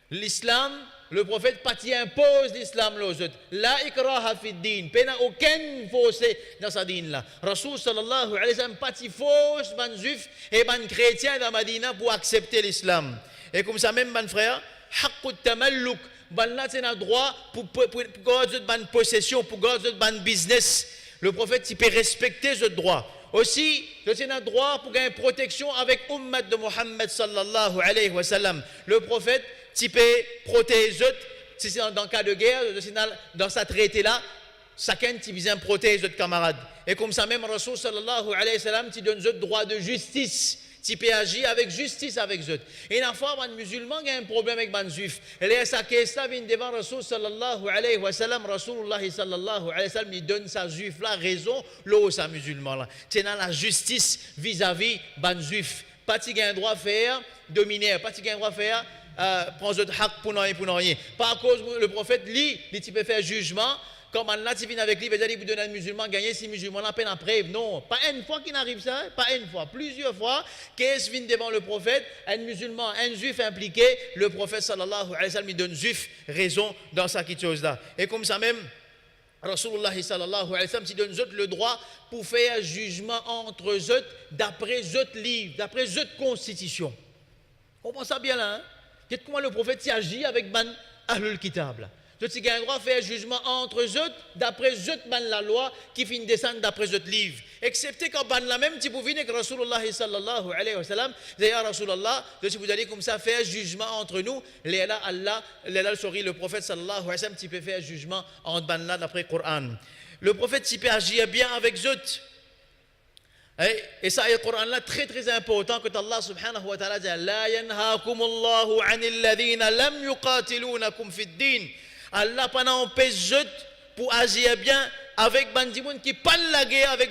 L'islam, le prophète pas impose l'islam aux autres. La ikraha fi din, pas aucun forcé dans sa din là. Rasul sallallahu alayhi wa sallam pas force ban juif et ban chrétien dans Medina pour accepter l'islam. Et comme ça même ban frère, haqqut tamalluk, ban là c'est un droit pour garder ban possession, pour garder ban business. Le prophète il peut respecter ce droit. Aussi, c'est un droit pour gagner protection avec Ummat de Muhammad sallallahu alayhi wa sallam. Le prophète il peut protéger, si c'est dans le cas de guerre, dans sa traité là, chacun qui vient protéger ses camarades. Et comme ça même, Rasul sallallahu alayhi wa sallam, il donne ce droit de justice. Tu peux agir avec justice avec eux. Et une fois, un musulman a un problème avec un juif. Et là, sa question vient devant Rasul sallallahu alayhi wa sallam. Rasulullah sallallahu alayhi wa sallam, il donne sa juif là raison, là, sa musulman là. C'est dans la justice vis-à-vis d'un juif. Pas tu as un droit à faire dominer, pas tu as un droit à faire prendre le haq pour rien. Par cause le prophète lit, il peut faire jugement. comme Allah tu viens avec lui, il vous donne un musulman gagner, si musulman la peine après. Non, pas une fois qu'il arrive ça, pas une fois, plusieurs fois, qu'est-ce vient devant le prophète, un musulman, un juif impliqué, le prophète sallallahu alayhi wa sallam, il donne juif raison dans sa chose là. Et comme ça même, Rasulullah sallallahu alayhi wa sallam, il donne le droit pour faire un jugement entre eux d'après eux livre, d'après eux constitution. On pense ça bien là, hein? Comment le prophète agit avec ban Ahlul Kitab là. Donc, il a le droit de faire un jugement entre eux, d'après eux, la loi qui finit descendre d'après eux livre. Excepté quand ban la même, si vous venez que Rasulullah sallallahu alayhi wa sallam, vous ya Rasulullah, si vous allez comme ça faire un jugement entre nous, le prophète sallallahu alayhi wa sallam, tu peux faire un jugement entre ban là d'après le Coran. Le prophète, tu peux agir bien avec eux. Et ça, le Coran là, très très important que Allah subhanahu wa ta'ala dit La yanhaakumullahu anil ladhina lam yuqatilunakum fid din. Allah pendant empêche pour agir bien avec bandimoun qui pas la guerre avec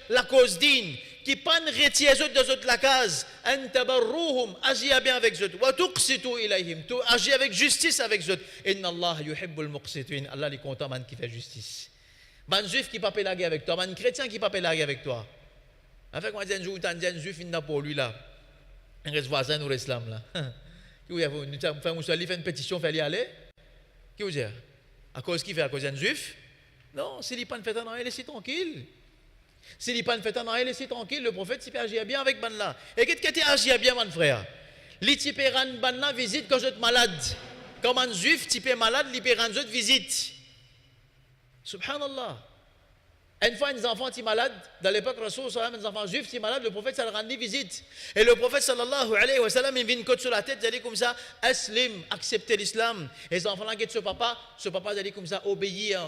la cause digne, qui pas retirer de la case, antabarruhum agir bien avec wa tuqsitu ilayhim, tu agir avec justice avec inna Allah yuhibbul muqsitin. Allah est content man qui fait justice. Ban juif qui pas la guerre avec toi, ban chrétien qui pas la guerre avec toi. Avec moi, un jour, un juif, il n'a pas lui là. Un reste voisin, nous reste là. Qui vous avez fait une pétition, il fallait aller. Qui vous dit? À cause qui fait? À cause d'un juif? Non, s'il n'est pas fait un laissez tranquille. S'il n'est pas fait un laissez tranquille. Le prophète, il peut agir bien avec Banla. Et qu'est-ce que tu agis bien, mon frère? L'Itipéran Banla visite quand je suis malade. Comme un juif, tu es malade, l'Itipéran visite. Subhanallah. Une fois, un enfant est malade, dans l'époque, Rasul, un enfant juif est malade, le prophète, ça le rendit visite. Et le prophète, sallallahu alayhi wa sallam, il vient une côte sur la tête, il dit comme ça, Aslim, acceptez l'islam. Et les enfants-là, qui est ce papa, il dit comme ça, obéir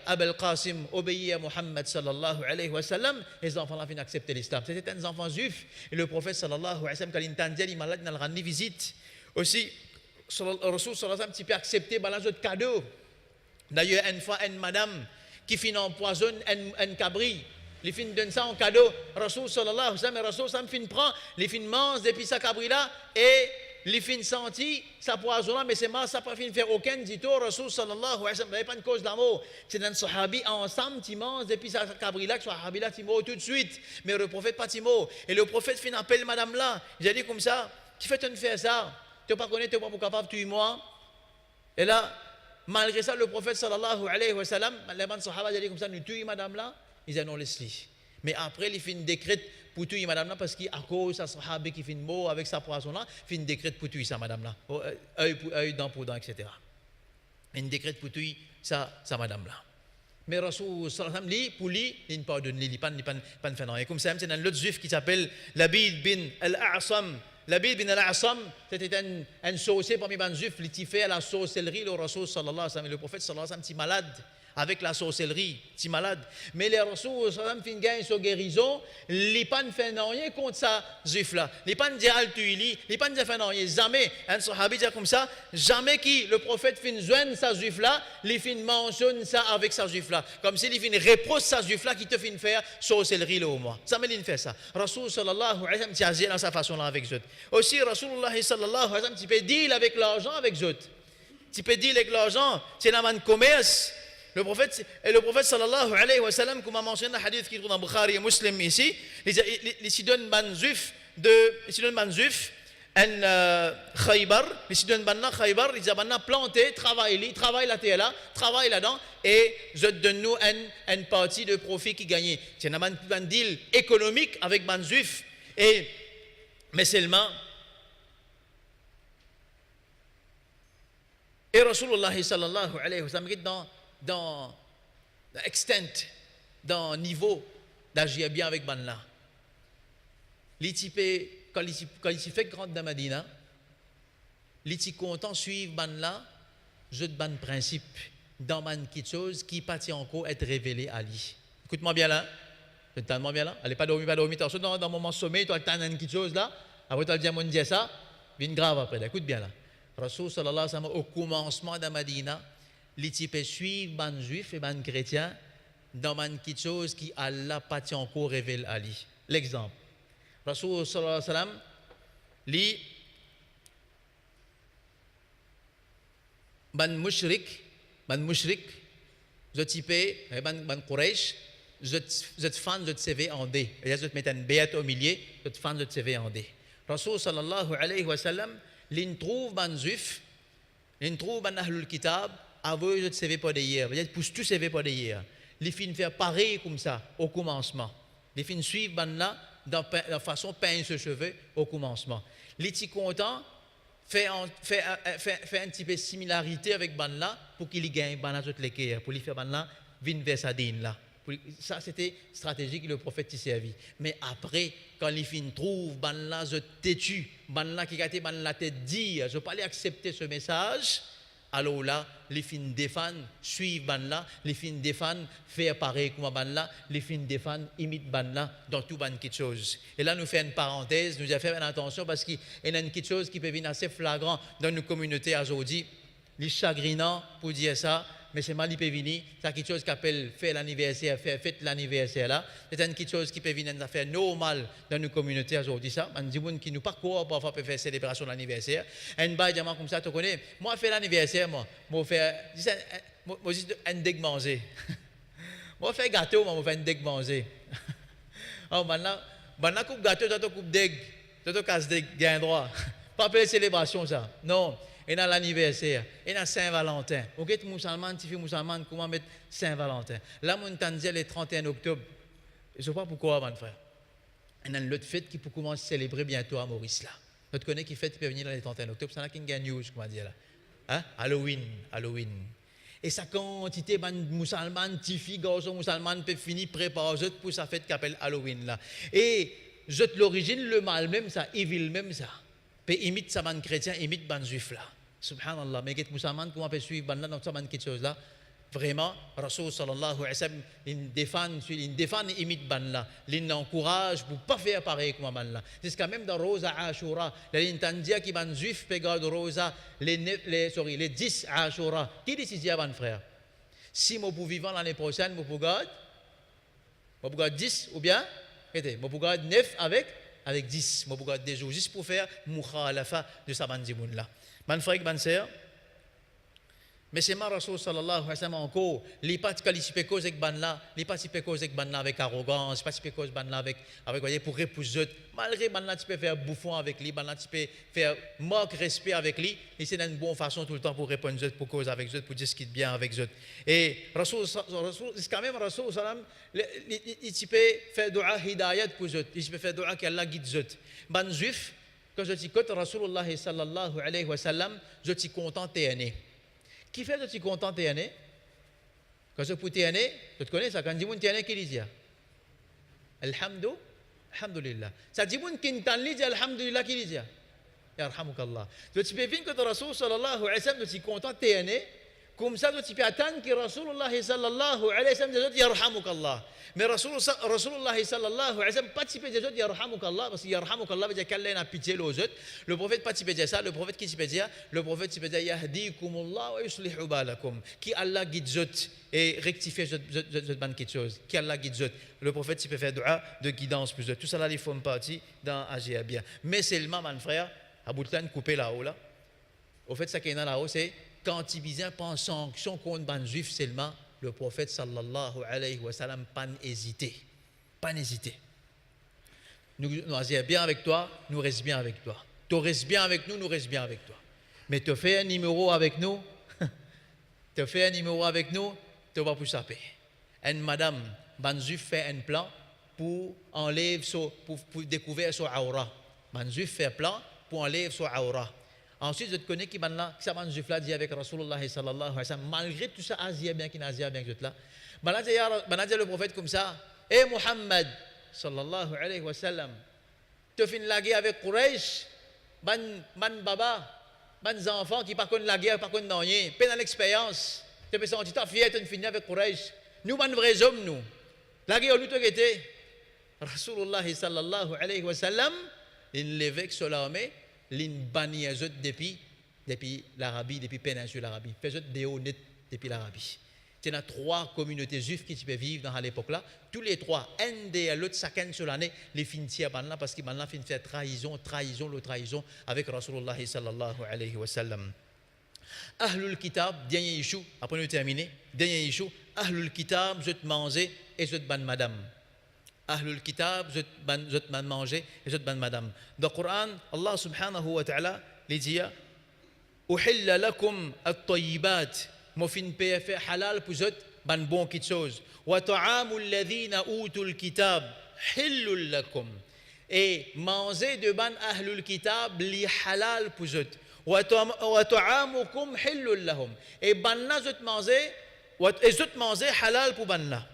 à Abel Qasim, obéir à Muhammad, sallallahu alayhi wa sallam. Et les enfants-là viennent accepter l'islam. C'était un enfant juif. Et le prophète, sallallahu alayhi wa sallam, quand il est malade, il a rendu visite. Aussi, Rasul, sallallahu alayhi wa sallam, il peut accepter un cadeau. D'ailleurs, une fois, une madame, qui finit empoisonne un cabri. Les fins donnent ça en cadeau. Rasul sallallahu alayhi wa sallam, Rasul sallam fin prend, les fins mangent depuis sa cabri là, et les fins sentit sa poison là, mais c'est mal, ça pas fin faire aucun dito. Rasul sallallahu alayhi wa sallam, il n'y a pas de cause d'amour. C'est un sahabi ensemble, qui mange depuis sa cabri là, que sahabi là, qui meurt tout de suite. Mais le prophète pas Timo. Et le prophète fin appelle madame là. Il a dit comme ça, qui fait-tu faire ça? Tu n'as pas connu, tu n'es pas capable de tuer moi. Et là, malgré ça, le prophète sallallahu alayhi wa sallam, les sahaba disaient comme ça, nous tuons madame là, ils disent non, laisse-le. Mais après, il fait une décrète pour tuer madame là, parce qu'à cause de sa sahaba qui fait une mot avec sa poisson là, il fait une décrète pour tuer sa madame là, œil pour œil, dent pour dent, etc. Une décrète pour tuer sa madame là. Mais Rasul sallallahu alayhi wa sallam, pour lui, il ne pardonne, il ne fait rien. Et comme ça, c'est un autre juif qui s'appelle Labid bin al-A'sam. Labid bin al-A'sam, c'était un saucier parmi les juifs, il fait à la sorcellerie, le Rasul sallallahu alayhi wa sallam, le prophète sallallahu alayhi wa sallam, est malade avec la sorcellerie, est malade. Mais le Rasul sallallahu alayhi wa sallam, fin gagne sa guérison, il n'a pas fait rien contre ça, juif là. Il n'a pas dit al tuili, il n'a pas dit fait rien. Jamais, un sahabi dit comme ça, jamais qui le prophète fin joindre sa juif là, il fin mentionne ça avec sa juif là. Comme s'il fin reproche sa juif là qui te fin faire sorcellerie là au moins. Jamais il fait ça. Rasul sallallahu alayhi wa sallam, tu agit dans sa façon là avec eux. Aussi, Rasulullah sallallahu alayhi wa sallam, tu peux deal avec l'argent avec eux. Tu peux deal avec l'argent, c'est dans le commerce. Le prophète sallallahu alayhi wa sallam, comme a mentionné dans le hadith qui est dans Bukhari et Muslim ici, il donne ban juif un Khaybar, il donne ban Khaybar, il a planté, travaille là, travaille là-dedans, et je donne nous une partie de profit qui gagne. C'est un deal économique avec ban juif, mais seulement. Et Rasulullah sallallahu alayhi wa sallam, dans l'extent, dans le niveau d'agir bien avec Banla. Quand il fait grand dans Madina, il est content de suivre Banla, je te ban principe dans quelque chose qui pas encore être révélé à lui. Écoute-moi bien là. Écoute-moi bien là. Allez pas dormir. Dans le moment sommeil, tu as quelque chose là. Après, tu as dit, mon Dieu, ça, vient grave après. Écoute bien là. Rasul sallallahu alayhi wa sallam, au commencement de Madina, les types suivent les juifs et les chrétiens dans quelque chose qui Allah pas encore révèle à lui. L'exemple. Rasul sallallahu alayhi wa sallam, les mushrik, je type, ban Quraysh, je fan de CV en D. Et je mets un béat au milieu, je fan de CV en D. Rasul sallallahu alayhi wa sallam, l'in trouve ban juif, l'in trouve ban ahlul kitab, avoue je CV pas d'hier. Il pousse tout CV pas d'hier. Les fins faire pareil comme ça au commencement. Les fins suivent ban là de façon peindre ses cheveux au commencement. Les petits contents fait un petit peu de similarité avec ban là pour qu'il gagne ban là toutes les guerres, pour lui faire ban là vin vers sa dîne là. Ça, c'était stratégique que le prophète s'y servi. Mais après, quand les filles trouvent, ban là, je têtu, ban là qui a été ban là tête dire, je ne peux pas aller accepter ce message. Alors là, les filles défendent, suivent ban là, les filles défendent, faire pareil comme ban là, les filles défendent, imitent ban là, dans tout ban quelque chose. Et là, nous faisons une parenthèse, nous avons fait attention parce qu'il y a quelque chose qui peut venir assez flagrant dans nos communautés aujourd'hui. Les chagrinants pour dire ça. Mais c'est mal, il peut venir, c'est quelque chose qui appelle faire l'anniversaire, faire fête l'anniversaire là. C'est quelque chose qui peut venir une affaire normale dans nos communautés aujourd'hui. Ça, on dit qui nous parcourt parfois pour faire célébration de l'anniversaire. Un bail diamant comme ça, tu connais. Moi, je fais l'anniversaire, moi fais un dég manger. Moi, je fais gâteau, moi, je fais un dég manger. Alors maintenant, coupe gâteau, tu coupe dég, tu casse dég, gain droit. Pas appeler célébration ça. Non. Et dans l'anniversaire, et dans Saint-Valentin. Vous êtes musulman, tu fais musulman, comment mettre Saint-Valentin? Là, mon tanzia le 31 octobre. Je ne sais pas pourquoi, mon frère. Et dans l'autre fête qui peut commencer à célébrer bientôt à Maurice là. Tu connais qui fête qui peut venir dans le 31 octobre, c'est là qu'il y a une news, comment dire là. Hein? Halloween. Et sa quantité de musulmans, tifi, garçons musulmans, peut finir préparer pour sa fête qui s'appelle Halloween là. Et l'origine, le mal même ça, evil même ça. Peut imite sa ban chrétien, imite ban juif là. Subhanallah, mais qu'est-ce musulman comment peut suivre ban là dans sa ban quelque chose là? Vraiment, Rasul sallallahu alayhi wa sallam, il défend, imite ban là. Il encourage pour pas faire pareil comme ban là. C'est quand même dans Rosa Ashura, l'intendia qui ban juif pégal de Rosa les 10 Ashura. Qui décide ban frère? Si moi pour vivant l'année prochaine, moi pour garder 10 ou bien moi pour garder 9 avec 10, moi pour garder des jours juste pour faire mukhalafa de sa ban dimoun là. Ban frère, ban sœur. Mais c'est ma Rasul sallallahu alayhi wa sallam encore, les pas qualifiés cause avec ban là, les pas typés cause avec ban là avec arrogance, pas typés cause ban là avec voyez pour repousser. Malgré ban là tu peux faire bouffon avec lui, ban là tu peux faire manque respect avec lui, et c'est une bonne façon tout le temps pour répondre pour cause avec eux, pour discuter bien avec eux. Et Rasul c'est quand même Rasul sallam, il peut faire dua hidayat pour eux, il peut faire dua qu'Allah guide eux. Ban juif quand je dis que Rasulullah sallallahu alayhi wa sallam, je suis content t'es né. Qui fait que tu es content de t'es quand je peux t'es tu te connais ça, quand tu dis t'es qui dit Alhamdulillah. Ça dit qui dit Alhamdulillah qui dit Yarhamukallah. Tu peux venir que Rasul sallallahu alayhi wa sallam, tu es content de t'es comme ça tu peux attendre que Rasulullah sallallahu alayhi wa sallam dit Yarhamukallah. Mais Rasulullah sallallahu alayhi wa sallam participe des autres Yarhamukallah parce que Yarhamukallah veut dire qu'Allah a pitié aux autres. Le prophète participe de ça, le prophète qui peut dire Yahdikumullah wa yuslihu balakum. Qui Allah guide autres et rectifie cette bonne quelque chose. Qui Allah guide autres. Le prophète il peut faire dua de guidance plus de tout ça là ils font partie dans agir bien. Mais seulement mon frère, à bout de temps couper là-haut là. Au fait ça qui est là-haut c'est quand il vient prendre sanction contre ban juif seulement. Le prophète sallallahu alayhi wa sallam pas hésité. Nous agir bien avec toi, nous restons bien avec toi. Tu restes bien avec nous, nous restons bien avec toi. Mais tu fais un numéro avec nous, tu vas pour saper. Une madame, Banzuf fait un plan pour enlever pour découvrir son aura. Banzuf fait un plan pour enlever son aura. Ensuite, je te connais qui ça Banzuf là dit avec Rasulullah sallallahu alayhi wa sallam, malgré tout ça, Asia bien qui n'Asia bien que là. Le prophète comme ça, et Muhammad sallallahu alayhi wa sallam, tu finis la guerre avec Quraysh, baba, enfants qui par contre la guerre, par contre non rien, peine à l'expérience, tu peux sentir ta fille, tu finis avec Quraysh. Nous, vrais hommes, nous. La guerre, nous, tu étais. Rasulullah sallallahu alayhi wa sallam, il l'évêque sur l'armée, il bannit depuis l'Arabie, depuis la péninsule l'Arabie. Il fait des hauts nets depuis l'Arabie. Il y a 3 communautés juives qui peuvent vivre dans l'époque là. Tous les 3, un des l'autre, chacun sur l'année, les finissent parce qu'ils finissent faire trahison avec Rasulullah sallallahu alayhi wa sallam. Ahlul Kitab, dernier issue, après nous terminer, dernier issue, Ahlul Kitab, je te manger et je te ban madame. Ahlul Kitab, je te ban manger et je te ban madame. Dans le Coran, Allah subhanahu wa ta'ala, il dit Uhilla lakum at-tayyibat, mo fin PF halal pour vous, ban bon quelque chose. Wa ta'amul ladhina utul kitab, hillul lakum. Et manger de ban ahlul kitab, li halal pour vous. Wa ta'amukum hillul lahum. Et banna zut manger, et zut manger halal pour banna.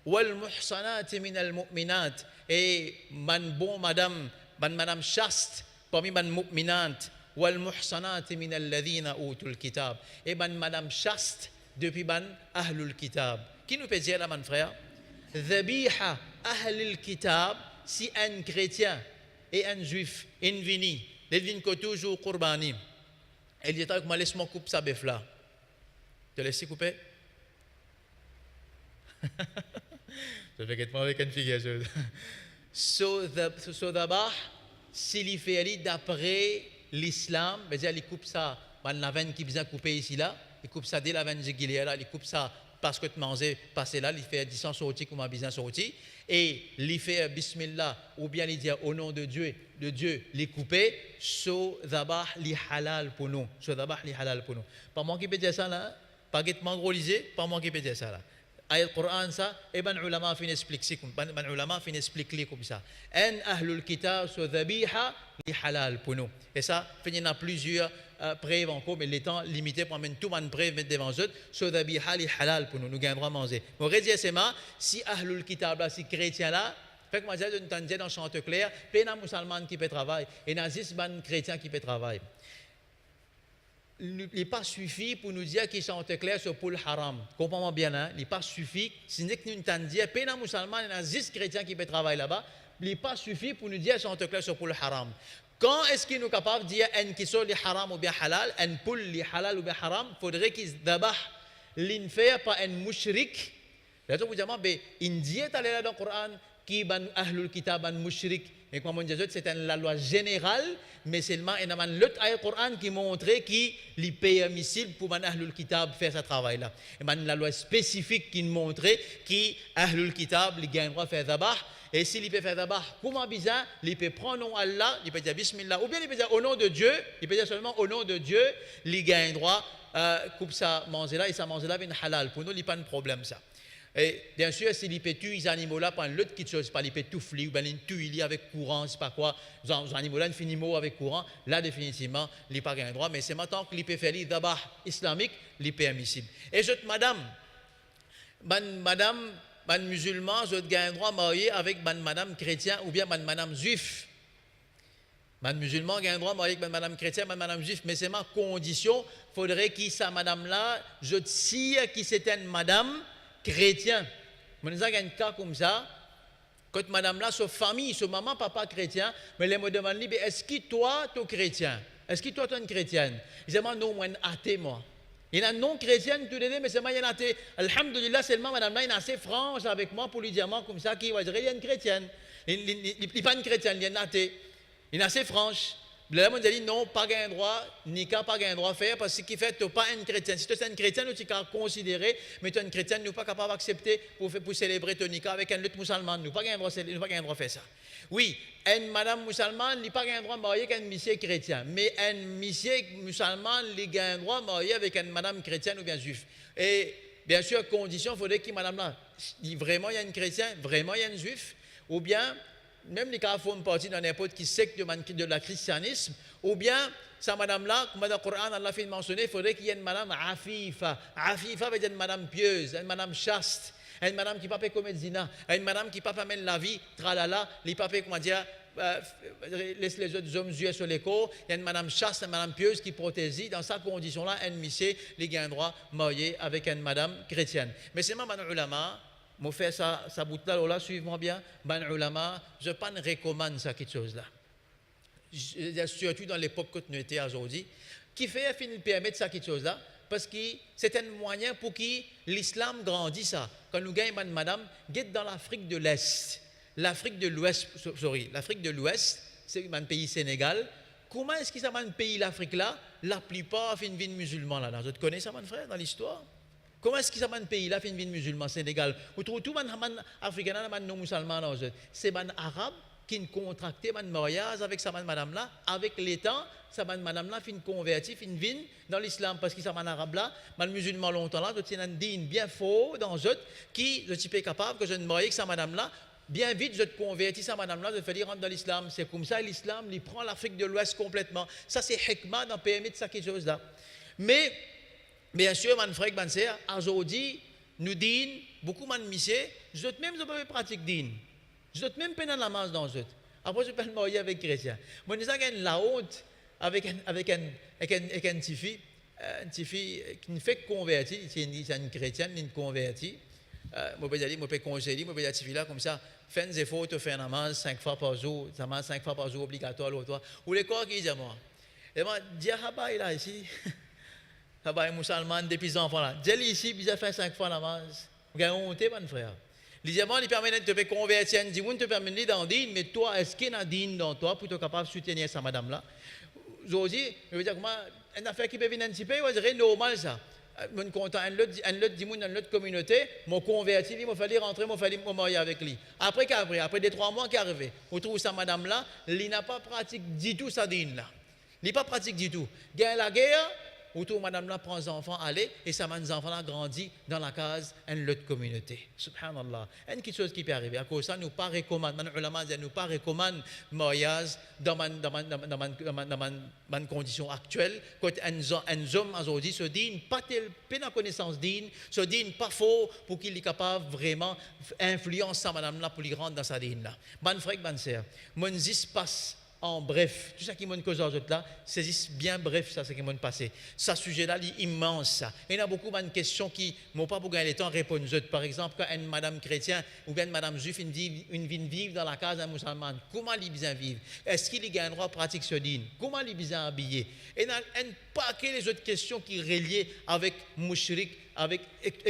Wal muhsanat min al mu'minat. Et ban bon madame, ban madame chaste, parmi ban mu'minat. Wal muhsanat min alladhina utul kitab. Et ban madame chaste depuis ban ahlul kitab. Qui nous peut dire là, mon frère? Dhabiha ahlul kitab, si un chrétien et un juif, in vini, les vins que toujours qurbani. Elle dit que moi laisse-moi couper sa bœuf là. Tu laisses couper? Je vais être avec une figure. So d'abord, s'il y fait d'après l'islam, il coupe ça, la veine qui vient couper ici là, il coupe ça dès la veine jugulière là, il coupe ça parce que tu manges passer là, il fait 10 ans sorti comme un business sorti, et il fait bismillah, ou bien il dit au nom de Dieu, les couper, so d'abord li halal pour nous, so d'abord li halal pour nous. Pas moi qui peux dire ça là, pas que tu m'engrolisé, pas moi qui peux dire ça là. Ayat Quran ça, et ben ulama fin expliquer comme ça. En ahlul kitab so dhabiha li halal pour nous. Et ça, il y a plusieurs preuves encore, mais les temps limités pour mettre tout le monde preuve mettre devant eux. So dhabiha li halal pour nous, nous gagnons droit à manger. On redit c'est si ahlul kitab là, si chrétien là, fait que moi j'ai entendu dans Chanteclair, pas un musulman qui peut travailler, et nazis ban chrétien qui peut travailler. Il n'est pas suffi pour nous dire qu'ils sont clairs sur pour le haram. Comprends-moi bien, hein? Il n'est pas suffi. Si nous entendons dire, il y a un musulman, il y a 10 chrétiens qui peuvent travailler là-bas, il n'est pas suffi pour nous dire qu'ils sont clairs sur pour le haram. Quand est-ce qu'il est capable de dire qu'ils sont les haram ou bien halal, un pour les halal ou bien haram, il faudrait qu'ils d'abord l'infaire par un mushrik. Là, vous dites, il dit dans le Coran, qui ban ahlul kitab ban mushrik, mais comme on dit c'est la loi générale, mais seulement il y a l'autre ayat Coran qui montre qu'il est permissible pour ban ahlul kitab faire ce travail là. Et la loi spécifique qui montre que ahlul kitab il gagne droit faire zabah, et s'il peut faire zabah comment bizarre, il peut prendre nom Allah, il peut dire bismillah, ou bien il peut dire au nom de Dieu, il peut dire seulement au nom de Dieu, il gagne droit coupe ça manger là et ça manger là vient halal, pour nous il n'y a pas de problème ça. Et bien sûr, si les tuent les animaux là, pas l'autre qui chose, pas les touffler ou bien les tuer avec courant, c'est pas quoi, les animaux là, infiniment avec courant, là définitivement, il n'y a pas un droit, mais c'est maintenant que les faire d'abord islamique, les permissible. Et je madame, musulman, je gagne un droit marié avec madame chrétien ou bien madame juif. Musulman gagne un droit marié avec madame chrétien, madame juif, mais c'est ma condition, il faudrait qu'il sa madame là, je tire qui c'était une madame chrétien. Mais nous avons un cas comme ça, quand madame là, sa famille, sa maman, papa chrétien, mais les me demandent, est-ce que toi, tu es chrétien? Est-ce que toi, tu es une chrétienne? Ils disent, non, moi, je suis athée, moi. Il y a un non-chrétien, tout mais c'est moi, il y a un athée. Alhamdulillah, seulement madame là, il est assez franche avec moi pour lui dire, comme ça, qu'il va dire, il y a une chrétienne. Il n'est pas une chrétienne, il y a une athée. Il est assez franche. Là, on dit non, pas un droit, ni pas un droit à faire, parce que ce qui fait, tu n'es pas une chrétienne. Si tu es une chrétienne, tu es considéré, mais tu es une chrétienne, nous ne sommes pas capables d'accepter pour célébrer ton nika avec un autre musulman. Nous n'avons pas un droit à faire ça. Oui, une madame musulmane n'a pas un droit à marier avec un monsieur chrétien, mais un monsieur musulman a un droit à marier avec une madame chrétienne ou bien juif. Et bien sûr, condition, il faudrait que madame là, vraiment il y a une chrétienne, vraiment il y a un juif, ou bien même les cas font partie dans n'importe qui secte de la christianisme, ou bien, sa madame-là, comme dans le Coran, Allah fait mentionner, il faudrait qu'il y ait une madame afifa. Afifa veut dire une madame pieuse, une madame chaste, une madame qui ne peut pas commettre zina, une madame qui ne peut pas mettre la vie, tralala, les papiers, comment dire, laisse les autres hommes jouer sur les corps. Il y a une madame chaste, une madame pieuse qui protège. Dans cette condition-là, un monsieur, il a un droit marié avec une madame chrétienne. Mais c'est ma ulama. Je fais ça bout là, suivez-moi bien. Ben ulama, je ne recommande ça quelque chose là. Surtout dans l'époque que nous étions aujourd'hui, qui fait permettre ça quelque chose là, parce que c'est un moyen pour que l'islam grandisse ça. Quand nous gagnons madame, guette dans l'Afrique de l'Est, l'Afrique de l'Ouest, c'est un pays Sénégal, comment est-ce qu'ils amènent pays l'Afrique là, la plupart fin vie musulmans là. Vous connaissez ça, mon frère, dans l'histoire? Comment est-ce qu'ils amènent pays là, fin vie musulmans, Sénégal? Vous trouvez tout les Africains, les non-musulmans, c'est les Arabes qui ont contracté un mariage avec sa madame là, avec l'État, sa madame là fin converti, fin vin dans l'islam parce qu'ils sont en arabe là, les musulmans longtemps là, ils ont un digne bien faux dans eux qui je suis pas capable que je ne marie avec sa madame là, bien vite je te convertis sa madame là, je fais dire rentrer dans l'islam, c'est comme ça l'islam, il prend l'Afrique de l'Ouest complètement. Ça c'est hikmah dans permis de ça quelque chose là. Mais bien sûr, mon frère, mon sœur, aujourd'hui nous disons beaucoup de monsieur, je même je peux pratiquer din. Je dois même pas dans la masse dans eux. Après, je peux me marier avec chrétien. Moi, je dis la honte avec un petit fille qui ne fait que convertir, c'est une chrétienne, une convertie. Je peux dire, je peux conseiller, je peux dire, fille là comme ça, fais des efforts, tu fais un namaz 5 fois par jour, ça marche 5 fois par jour obligatoire, ou les corps qui disent moi. Et moi, dis à là ici, Haba musulman depuis les enfants là. Dis ici, il a fait 5 fois namaz. Vous avez honte, mon frère. L'élément qui permet de te convertir, il te permet de dans din, mais toi, est-ce qu'il y a un din dans toi pour être capable de soutenir sa madame là? Aujourd'hui, je veux dire, une affaire qui peut venir un petit peu, c'est normal ça. Je suis content, un autre communauté, je me converti, il m'a fallu rentrer, il m'a fallu me marier avec lui. Après 2-3 mois qui arrivé, on trouve sa madame là, il n'a pas pratiqué du tout sa din là. Il n'a pas pratiqué du tout. Il y a la guerre. Autour, madame là prend les enfants, allez, et ça m'a les enfants là grandi dans la case d'une autre communauté. Subhanallah. Il y a quelque chose qui peut arriver. À cause de ça, nous pas recommande, nous pas recommande mariage dans ma condition actuelle. Quand un homme aujourd'hui se dit pas de connaissance digne, se dit pas faux pour qu'il est capable vraiment influencer madame là pour lui rendre dans sa digne là. Ban frère, ban sœur, mon passe. En bref, tout ça qui m'a cause aux autres là, saisissent bien bref ça, ce qui m'a passé. Ce sujet-là, il est immense. Il y a beaucoup de questions qui n'ont pas pour gagner le temps à répondre. Par exemple, quand une madame chrétienne ou bien une madame juive vient vivre dans la case d'un musulman, comment il bien vivre? Est-ce qu'il gagne un droit pratique ce din? Comment il bien habillé? Et il y a un paquet les autres questions qui sont reliées avec mouchrik, avec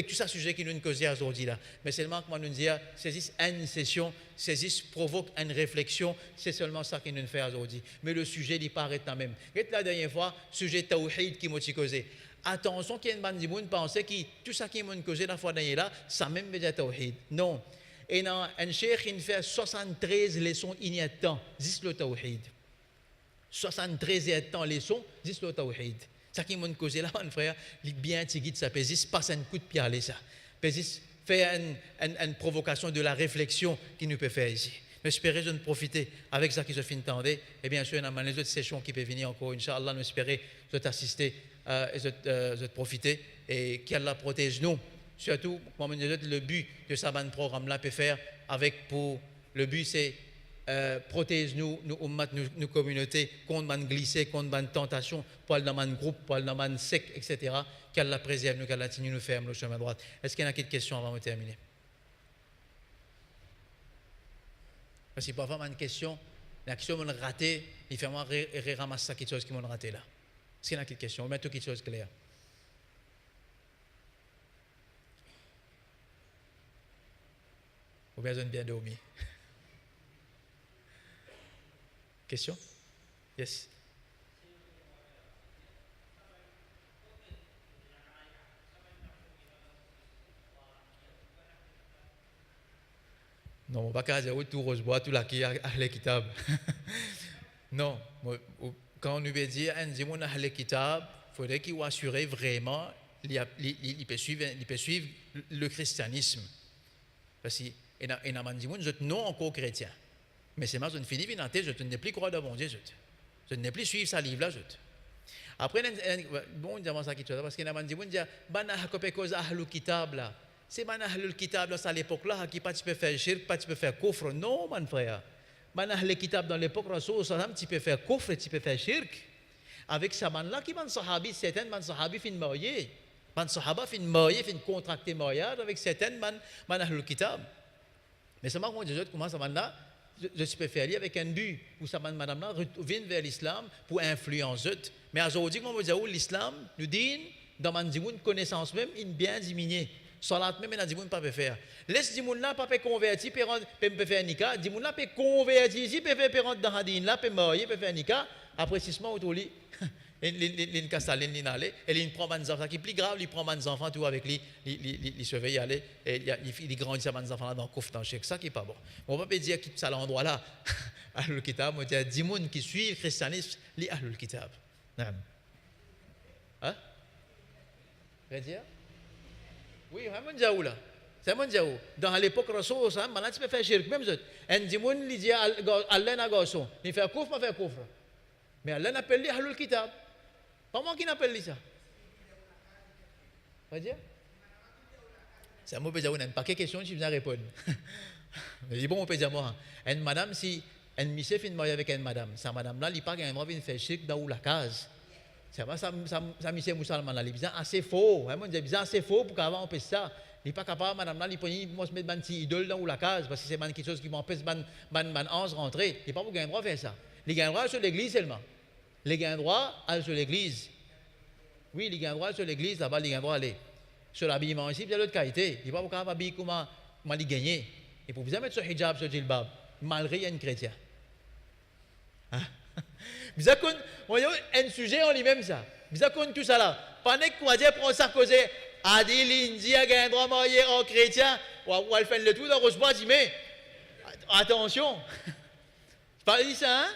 tout ça sujet qui nous causent aujourd'hui là. Mais seulement que nous dire, saisissent une session, saisissent provoque une réflexion, c'est seulement ça qui nous fait aujourd'hui. Mais le sujet il paraît quand même. Et la dernière fois, sujet tawhid qui m'a causé. Attention qu'il y a une bande de monde pensait que tout ça qui m'a causé la fois dernière là, ça même veut dire tawhid. Non. Et dans un cheikh il fait 73 leçons inédites, 10 le tawhid. 73 leçons, 10 le tawhid. Ça qui m'a causé là, mon frère, il bien tigide ça pésis, passe un coup de pied à ça. Pésis fait une provocation de la réflexion qui nous peut faire ici. J'espère de profiter avec ça qui se finit tendait. Et bien sûr, il y a les autres sessions qui peuvent venir encore. Inch'Allah, nous espérons de t'assister, de profiter et qu'Allah protège nous. Surtout, le but de ce programme-là peut faire avec pour le but c'est protège nous ummat, nos communautés contre les glissés, contre les tentations, pour aller dans un groupe, pour aller dans un secte, etc. Qu'Allah préserve nous, qu'Allah continue nous ferme le chemin droit. Est-ce qu'il y a quelques questions avant de terminer? Parce que parfois, il y a une question, la question m'a raté, il fait moi ramasser quelque chose qui m'a raté là. Est-ce qu'il y a quelques questions? On met tout quelque chose clair. Ou bien bien dormir. Question? Yes. Non, on ne va pas dire tout rose bois, tout là qui a les kitab. Non, quand on nous veut dire, on a les kitab, il faudrait qu'il assure vraiment, il peut suivre le christianisme. Parce que, et non encore chrétien. Mais c'est moi, je ne finis pas je ne plus croire dans mon Dieu, je ne plus suivre sa livre là, Après, bon, on dit ça qui parce qu'il y a des gens qui disent, bana hakopé cause ahlul kitab là. C'est bana ahlul kitab là, à l'époque là, qui pas tu peux faire shirk, pas tu peux faire kufr. Non, mon frère. Bana ahlul kitab dans l'époque Rasoul sallam, tu peux faire kufr, tu peux faire shirk. Avec ça man là qui ban sahabi, certains man sahabi fin marié. Man sahaba fin marié, fin contracté mariage avec certains man ahlul kitab. Mais ça m'a dit comment ça man là je peux faire lier avec un but où ça madame là vient vers l'islam pour influencer. Mais aujourd'hui, comment vous dire l'islam nous dit dans une connaissance même une bien diminuée. Salat même dans dimoun pas peut faire. Laisse dimoun là pas peut convertir peut faire nikah, dimoun là peut convertir ici peut faire dans hadin là peut marier peut faire nikah après 6 mois, autour lit, il casse la ligne, et il prend des enfants, qui est plus grave, il prend des enfants, tout avec lui, il surveille, et il grandit ces enfants là dans le coffre, dans le chèque, ça qui n'est pas bon. On ne peut pas dire qu'il ça l'endroit là, Ahlul Kitab, on dit 10 personnes qui suivent le christianisme, les Ahlul Kitab. Hein? Dire? Oui, c'est un là. C'est un diaou. Dans l'époque, Rasoul, maintenant tu peux faire shirk, même ça. Un dimoun, il dit Allah n'a garçon. Il fait coufre, il fait coufre. Mais Allah n'appelle les Ahlul Kitab. Comment qu'il appelle ça? Pas dire? C'est un mot pédiaou, il n'y a pas de questions, je viens répondre. Mais je dis bon, on peut dire moi. Une madame, si un monsieur finit de marier avec une madame, sa madame là, il n'y a pas qu'un droit de faire shirk dans la case. C'est pas ça, monsieur musulman là, il est assez faux. Il est assez faux pour qu'avant on puisse ça. Il n'est pas capable, madame là, il peut se mettre une petite idole dans la case parce que c'est quelque chose qui m'empêche de rentrer. Il n'est pas pour gagner droit de faire ça. Il gagne droit sur l'église seulement. Il gagne droit à sur l'église. Oui, il gagne droit sur l'église, là-bas, il gagne droit à aller. Sur l'habillement ici, il y a l'autre qualité. Il n'est pas pour capable d'habiller comment il gagne. Et pour vous mettre ce hijab, ce djilbab, malgré un chrétien. Vous avez un sujet en lui-même ça. Vous avez tout ça là. Pendant que vous dire pour Sarkozy, a dit l'Indie a un droit marié en chrétien, ou elle fait le tout dans Rosebois, dit mais attention. Pas ça, hein?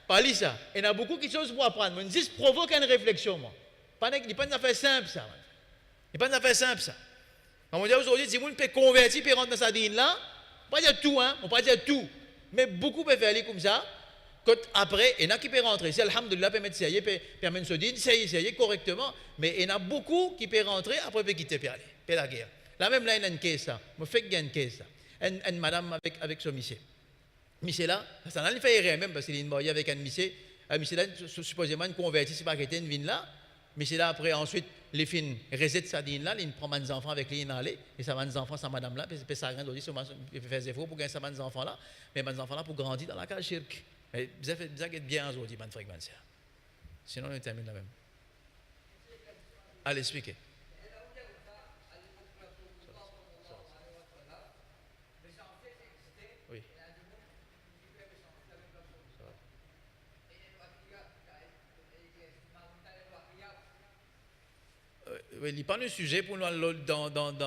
Pas ça. Il y a beaucoup de choses pour apprendre. Mais ça provoque une réflexion, moi. Pendant que n'est pas une affaire simple ça. Il n'est pas une affaire simple ça. On va dire aujourd'hui, si vous peut convertir et rentrer dans sa dîne là, on ne peut pas dire tout, hein? On ne peut pas dire tout. Mais beaucoup peuvent faire comme ça. Après, il y en a qui peuvent rentrer. Si Alhamdulillah permet de s'ayer, permet de se dire, s'ayer correctement. Mais il y en a beaucoup qui peuvent rentrer, après peuvent quitter, puis aller, puis la guerre. Là même, là, il y a une caisse, ça. Je fais qu'il y a une caisse, ça. Une madame avec ce monsieur. Monsieur là, ça n'a pas fait rien même, parce qu'il est marié avec un monsieur. Monsieur là, supposément, une convertie, c'est pas qu'il était une vigne là. Monsieur là, après, ensuite, les filles rejettent sa dîne là, il prend des enfants avec lui, il allait, et ça va des enfants, sa madame là, puis ça rien d'autre, il fait des efforts pour gagner des enfants là, mais des enfants là pour grandir dans la case shirk. Mais vous avez bien aujourd'hui, bonne fréquence. Sinon, on termine la même. Allez, expliquez. Oui. Oui, il n'y a pas de sujet pour nous dans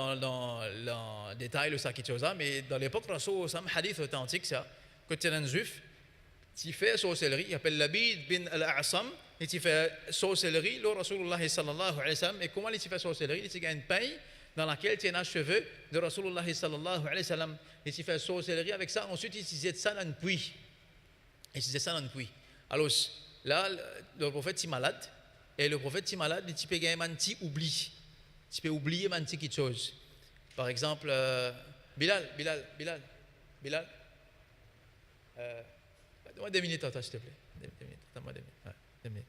le détail de ça, mais dans l'époque, Rasoul, c'est un hadith authentique, ça, que tu es un juif. Il fait sorcellerie, il appelle Labid bin al-A'sam, et il fait sorcellerie, le Rasulullah sallallahu alayhi wa sallam, et comment il fait sorcellerie? Il a une paille dans laquelle il y a un cheveu de Rasulullah sallallahu alayhi wa sallam, et il fait sorcellerie avec ça, ensuite il jette ça dans un puits. Alors là, le prophète est malade, et le prophète est malade, il peut gagner un petit oubli. Il peut oublier un petit quelque chose. Par exemple, Bilal. Donne-moi 2 minutes, s'il te plaît. 2 minutes. Donne-moi 2 minutes. Ouais, 2 minutes.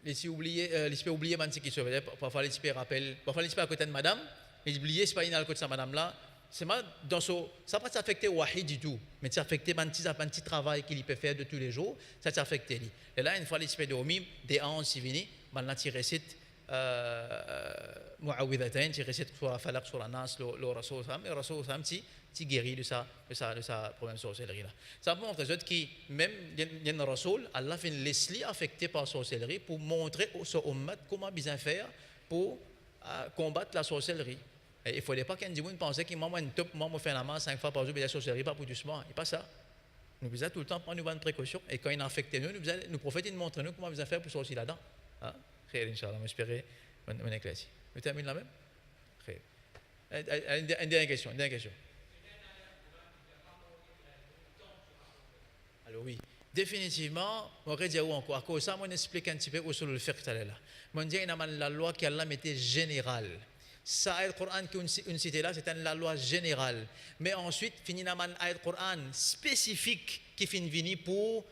Les peux oublier, qui se veut. Parfois, les peux rappellent. Parfois, les peux à côté de madame. Les oublier, c'est pas une à côté de sa madame là. C'est mal dans ce. Ça ne va pas s'affecter au wahid du tout. Mais ça affecte un petit travail qu'il peut faire de tous les jours. Ça s'affecte lui. Et là, une fois, les peux dormir, des ans, si vini, maintenant, tu récites. Mu'awwidhatayn, tu récites sur la falaq, sur la nas, le Rasoul Sam, et le Rasoul Sam, tu guéris de sa problème de sorcellerie là. Ça montre que même il y a un Rasoul, Allah fait une laisse affecté par la sorcellerie pour montrer au ummat comment bien faire pour combattre la sorcellerie. Et il ne faudrait pas qu'un dimoun pense qu'il m'a fait la main 5 fois par jour, mais la sorcellerie pas pour doucement. Et pas ça. Nous devons tout le temps prendre une bonne précaution. Et quand il a affecté nous prophètes nous montrent nous comment bien faire pour sortir là-dedans. Inch'Allah, j'espère qu'on est clair. Vous terminez la même? Une dernière question. Alors oui, définitivement, on va dire encore, à cause de ça, on explique un petit peu où sur le fiqh là. On dit qu'il y a la loi qui Allah mettait générale. Ça, le Coran qu'on cite là, c'est la loi générale. Mais ensuite, finit la ayat Coran spécifique qui finit venir pour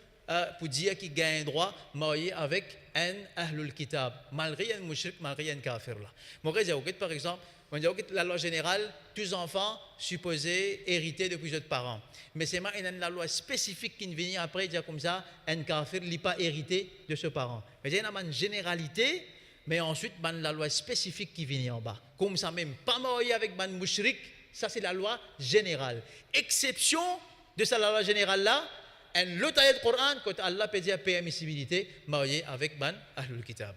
dire qu'il gagne droit marié avec un Ahlul Kitab, malgré un mushrik, malgré un kafir là. Mon par exemple, on dit que la loi générale, tous les enfants supposés hériter de plusieurs parents. Mais c'est la loi spécifique qui vient après, dire comme ça, un kafir n'est pas hérité de ce parent. Mais il y a une généralité, mais ensuite, la loi spécifique qui vient en bas. Comme ça même, pas marié avec un mushrik, ça c'est la loi générale. Exception de cette loi générale là, un l'autre ayat du Coran, quand Allah peut dire permissibilité, marié avec ban Ahlul Kitab.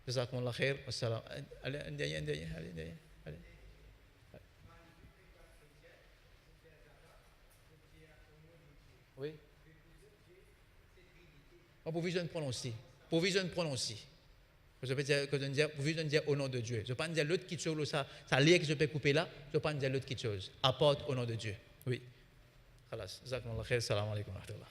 Jazakumullah khair. Wassalam. Allez. Oui. Provision prononcée. Provision prononcée. Je peux dire, provision dire au nom de Dieu. Je ne peux pas dire l'autre qui chose, ça lien que je peux couper là, je ne peux pas dire l'autre qui chose. Apporte au nom de Dieu. Oui. Khalas. Jazakumullah khair. Salam alaikum wa rahmatullah.